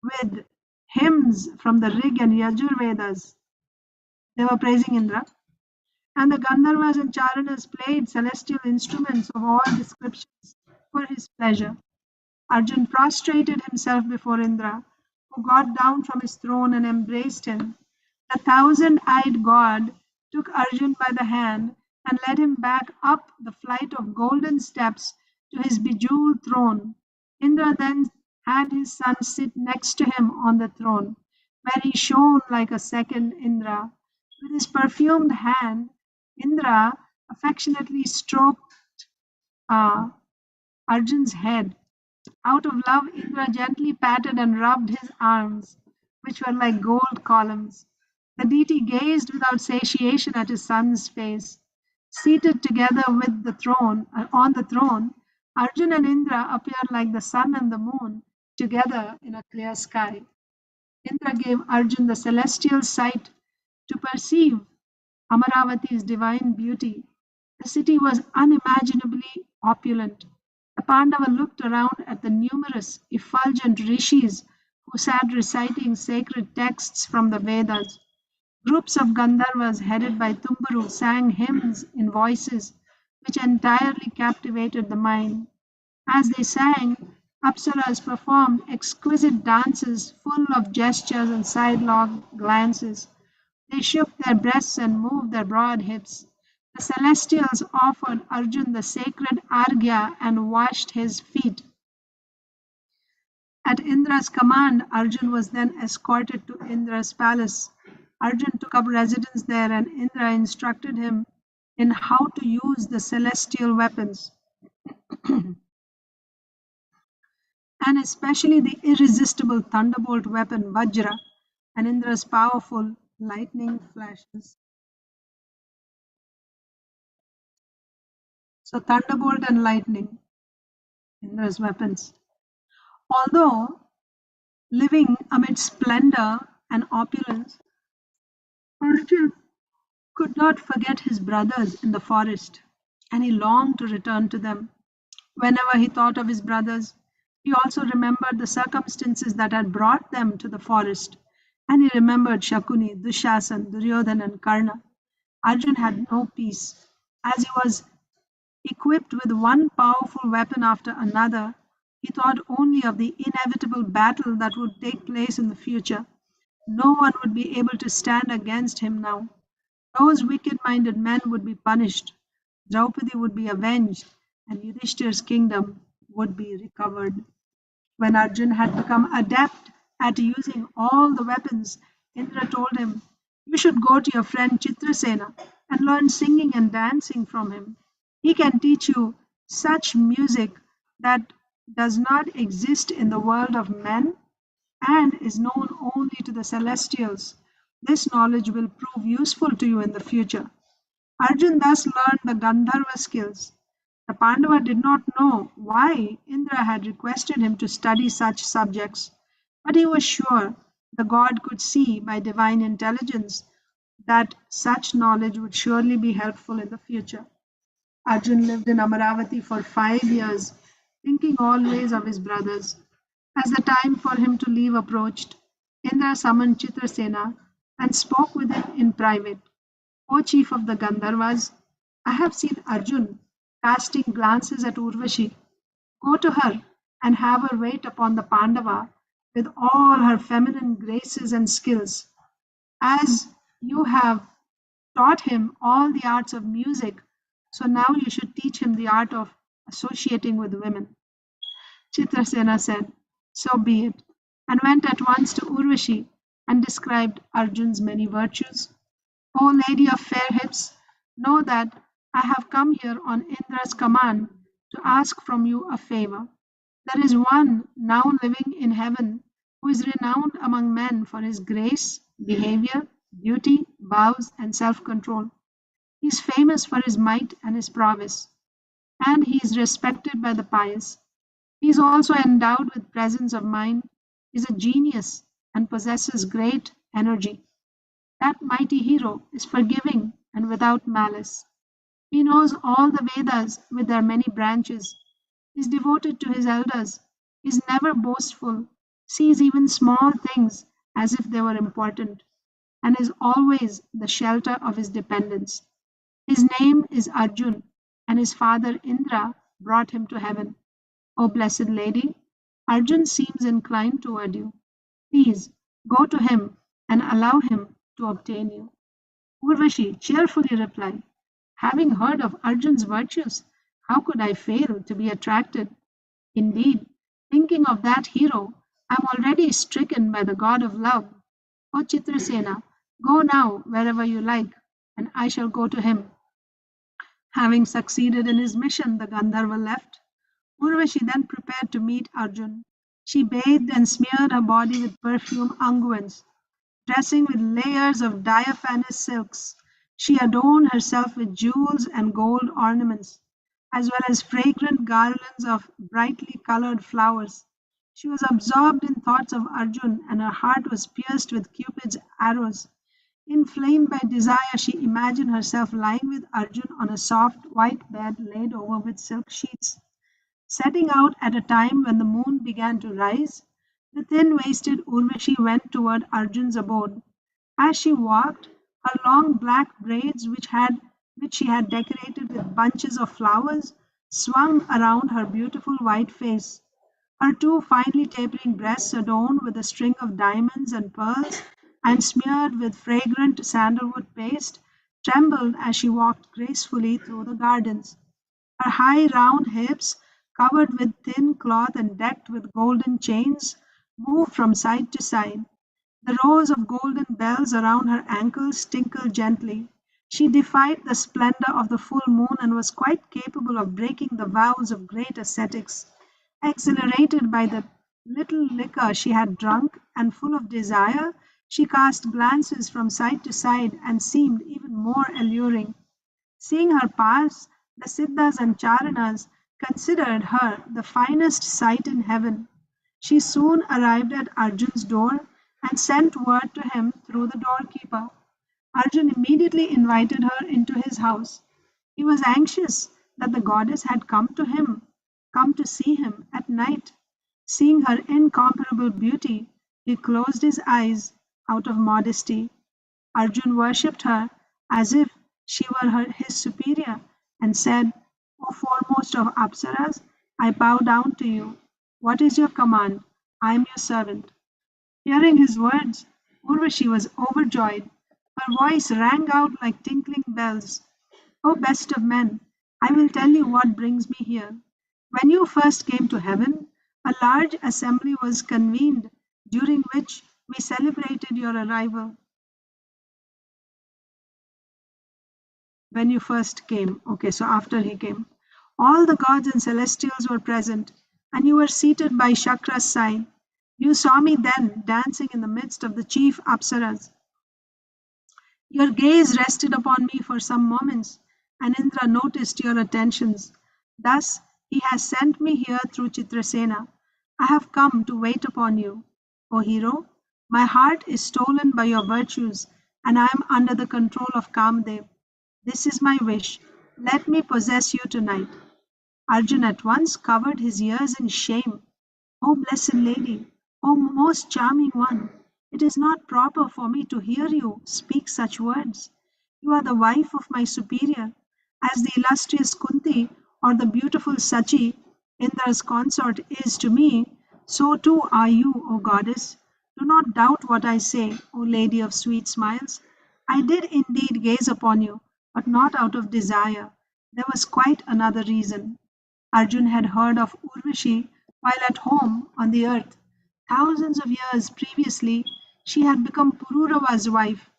with hymns from the Rig and Yajur Vedas. They were praising Indra. And the Gandharvas and Charanas played celestial instruments of all descriptions for his pleasure. Arjun prostrated himself before Indra, who got down from his throne and embraced him. The thousand-eyed god took Arjun by the hand and led him back up the flight of golden steps to his bejeweled throne. Indra then had his son sit next to him on the throne, where he shone like a second Indra. With his perfumed hand, Indra affectionately stroked uh, Arjun's head. Out of love, Indra gently patted and rubbed his arms, which were like gold columns. The deity gazed without satiation at his son's face. Seated together on the throne, Arjun and Indra appeared like the sun and the moon together in a clear sky. Indra gave Arjun the celestial sight to perceive Amaravati's divine beauty. The city was unimaginably opulent. The Pandava looked around at the numerous effulgent rishis who sat reciting sacred texts from the Vedas. Groups of Gandharvas headed by Tumburu sang hymns in voices which entirely captivated the mind. As they sang, Apsaras performed exquisite dances full of gestures and sidelong glances. They shook their breasts and moved their broad hips. The celestials offered Arjun the sacred arghya and washed his feet. At Indra's command, Arjun was then escorted to Indra's palace. Arjun took up residence there and Indra instructed him in how to use the celestial weapons, and especially the irresistible thunderbolt weapon Vajra and Indra's powerful lightning flashes. So, thunderbolt and lightning, Indra's weapons. Although living amid splendor and opulence, Arjun could not forget his brothers in the forest, and he longed to return to them. Whenever he thought of his brothers, he also remembered the circumstances that had brought them to the forest, and he remembered Shakuni, Dushasan, Duryodhan, and Karna. Arjun had no peace. As he was equipped with one powerful weapon after another, he thought only of the inevitable battle that would take place in the future. No one would be able to stand against him now. Those wicked-minded men would be punished, Draupadi would be avenged, and Yudhishthir's kingdom would be recovered. When Arjun had become adept at using all the weapons, Indra told him, "You should go to your friend Chitrasena and learn singing and dancing from him. He can teach you such music that does not exist in the world of men and is known only to the celestials. This knowledge will prove useful to you in the future." Arjun thus learned the Gandharva skills. The Pandava did not know why Indra had requested him to study such subjects, but he was sure the god could see by divine intelligence that such knowledge would surely be helpful in the future. Arjun lived in Amaravati for 5 years, thinking always of his brothers. As the time for him to leave approached, Indra summoned Chitrasena and spoke with him in private. "O chief of the Gandharvas, I have seen Arjun casting glances at Urvashi. Go to her and have her wait upon the Pandava with all her feminine graces and skills. As you have taught him all the arts of music, so now you should teach him the art of associating with women." Chitrasena said, "So be it," and went at once to Urvashi and described Arjun's many virtues. "O lady of fair hips, know that I have come here on Indra's command to ask from you a favor. There is one now living in heaven who is renowned among men for his grace, behavior, beauty, vows, and self control. He is famous for his might and his prowess, and he is respected by the pious. He is also endowed with presence of mind, is a genius, and possesses great energy. That mighty hero is forgiving and without malice. He knows all the Vedas with their many branches, is devoted to his elders, is never boastful, sees even small things as if they were important, and is always the shelter of his dependents. His name is Arjun, and his father Indra brought him to heaven. O blessed lady, Arjun seems inclined toward you. Please go to him and allow him to obtain you. Urvashi cheerfully replied, having heard of Arjun's virtues, how could I fail to be attracted? Indeed, thinking of that hero, I am already stricken by the god of love. O Chitrasena, go now wherever you like, and I shall go to him. Having succeeded in his mission, the Gandharva left. Urvashi then prepared to meet Arjun. She bathed and smeared her body with perfume unguents. Dressing with layers of diaphanous silks, she adorned herself with jewels and gold ornaments, as well as fragrant garlands of brightly colored flowers. She was absorbed in thoughts of Arjun, and her heart was pierced with Cupid's arrows. Inflamed by desire, she imagined herself lying with Arjun on a soft white bed laid over with silk sheets. Setting out at a time when the moon began to rise, the thin-waisted Urvashi went toward Arjun's abode. As she walked, her long black braids, which she had decorated with bunches of flowers, swung around her beautiful white face. Her two finely tapering breasts, adorned with a string of diamonds and pearls, and smeared with fragrant sandalwood paste, trembled as she walked gracefully through the gardens. Her high round hips, covered with thin cloth and decked with golden chains, moved from side to side. The rows of golden bells around her ankles tinkled gently. She defied the splendor of the full moon and was quite capable of breaking the vows of great ascetics. Exhilarated by the little liquor she had drunk and full of desire, she cast glances from side to side and seemed even more alluring. Seeing her pass, the Siddhas and Charanas considered her the finest sight in heaven. She soon arrived at Arjun's door and sent word to him through the doorkeeper. Arjun immediately invited her into his house. He was anxious that the goddess had come to see him at night. Seeing her incomparable beauty, he closed his eyes out of modesty. Arjun worshipped her as if she were his superior and said, O foremost of Apsaras, I bow down to you. What is your command? I am your servant. Hearing his words, Urvashi was overjoyed. Her voice rang out like tinkling bells. O best of men, I will tell you what brings me here. When you first came to heaven, a large assembly was convened during which we celebrated your arrival. When you first came, okay, so after he came, all the gods and celestials were present, and you were seated by Shakra's side. You saw me then dancing in the midst of the chief Apsaras. Your gaze rested upon me for some moments, and Indra noticed your attentions. Thus, he has sent me here through Chitrasena. I have come to wait upon you. O hero, my heart is stolen by your virtues, and I am under the control of Kamdev. This is my wish. Let me possess you tonight. Arjun at once covered his ears in shame. O blessed lady, O most charming one, it is not proper for me to hear you speak such words. You are the wife of my superior. As the illustrious Kunti or the beautiful Sachi, Indra's consort, is to me, so too are you, O goddess. Do not doubt what I say, O lady of sweet smiles. I did indeed gaze upon you, but not out of desire. There was quite another reason. Arjun had heard of Urvashi while at home on the earth. Thousands of years previously, she had become Pururava's wife,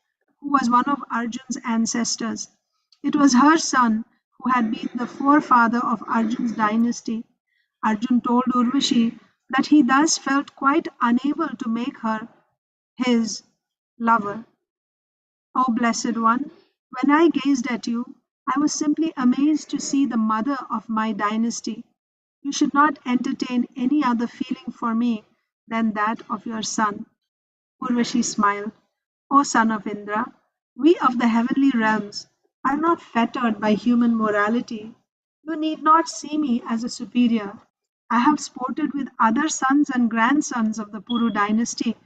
who was one of Arjun's ancestors. It was her son who had been the forefather of Arjun's dynasty. Arjun told Urvashi that he thus felt quite unable to make her his lover. O blessed one, when I gazed at you, I was simply amazed to see the mother of my dynasty. You should not entertain any other feeling for me than that of your son. Urvashi smiled. O son of Indra, we of the heavenly realms are not fettered by human morality. You need not see me as a superior. I have sported with other sons and grandsons of the Puru dynasty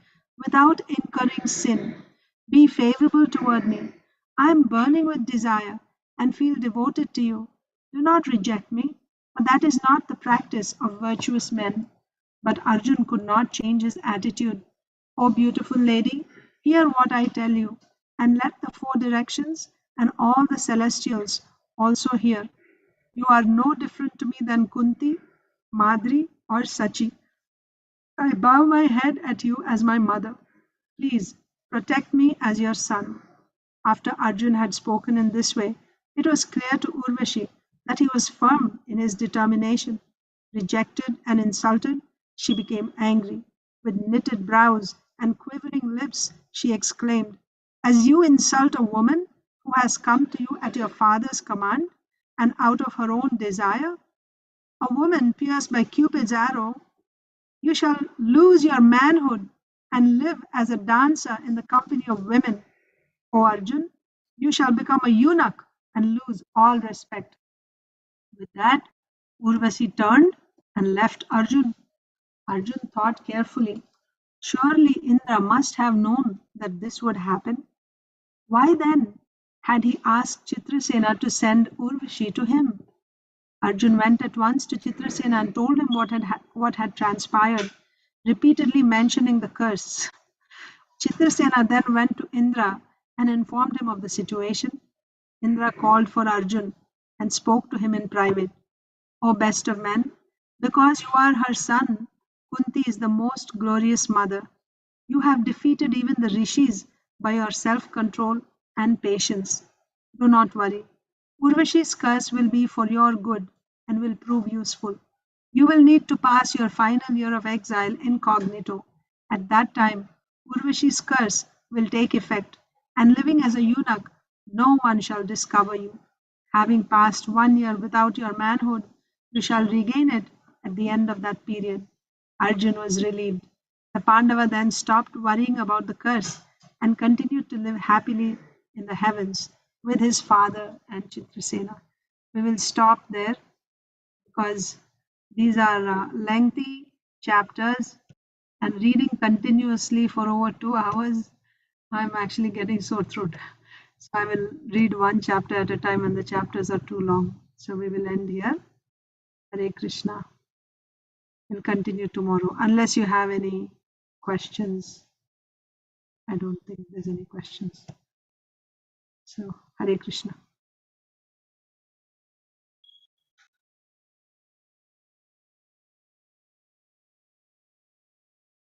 without incurring sin. Be favorable toward me. I am burning with desire and feel devoted to you. Do not reject me, for that is not the practice of virtuous men. But Arjun could not change his attitude. O beautiful lady, hear what I tell you, and let the four directions and all the celestials also hear. You are no different to me than Kunti, Madri, or Sachi. I bow my head at you as my mother. Please protect me as your son. After Arjun had spoken in this way, it was clear to Urvashi that he was firm in his determination. Rejected and insulted, she became angry. With knitted brows and quivering lips, she exclaimed, As you insult a woman who has come to you at your father's command and out of her own desire, a woman pierced by Cupid's arrow, you shall lose your manhood and live as a dancer in the company of women. O Arjun, you shall become a eunuch and lose all respect. With that, Urvasi turned and left Arjun. Arjun thought carefully. Surely Indra must have known that this would happen. Why then had he asked Chitrasena to send Urvashi to him? Arjun went at once to Chitrasena and told him what had transpired, repeatedly mentioning the curse. Chitrasena then went to Indra and informed him of the situation. Indra called for Arjun and spoke to him in private. O best of men, because you are her son, Kunti is the most glorious mother. You have defeated even the rishis by your self control and patience. Do not worry. Urvashi's curse will be for your good and will prove useful. You will need to pass your final year of exile incognito. At that time, Urvashi's curse will take effect, and living as a eunuch, no one shall discover you. Having passed 1 year without your manhood, you shall regain it at the end of that period. Arjun was relieved. The Pandava then stopped worrying about the curse and continued to live happily in the heavens with his father and Chitrasena. We will stop there because these are lengthy chapters, and reading continuously for over 2 hours, I'm actually getting sore throat. So I will read one chapter at a time, and the chapters are too long. So we will end here. Hare Krishna. We'll continue tomorrow, unless you have any questions. I don't think there's any questions. So Hare Krishna.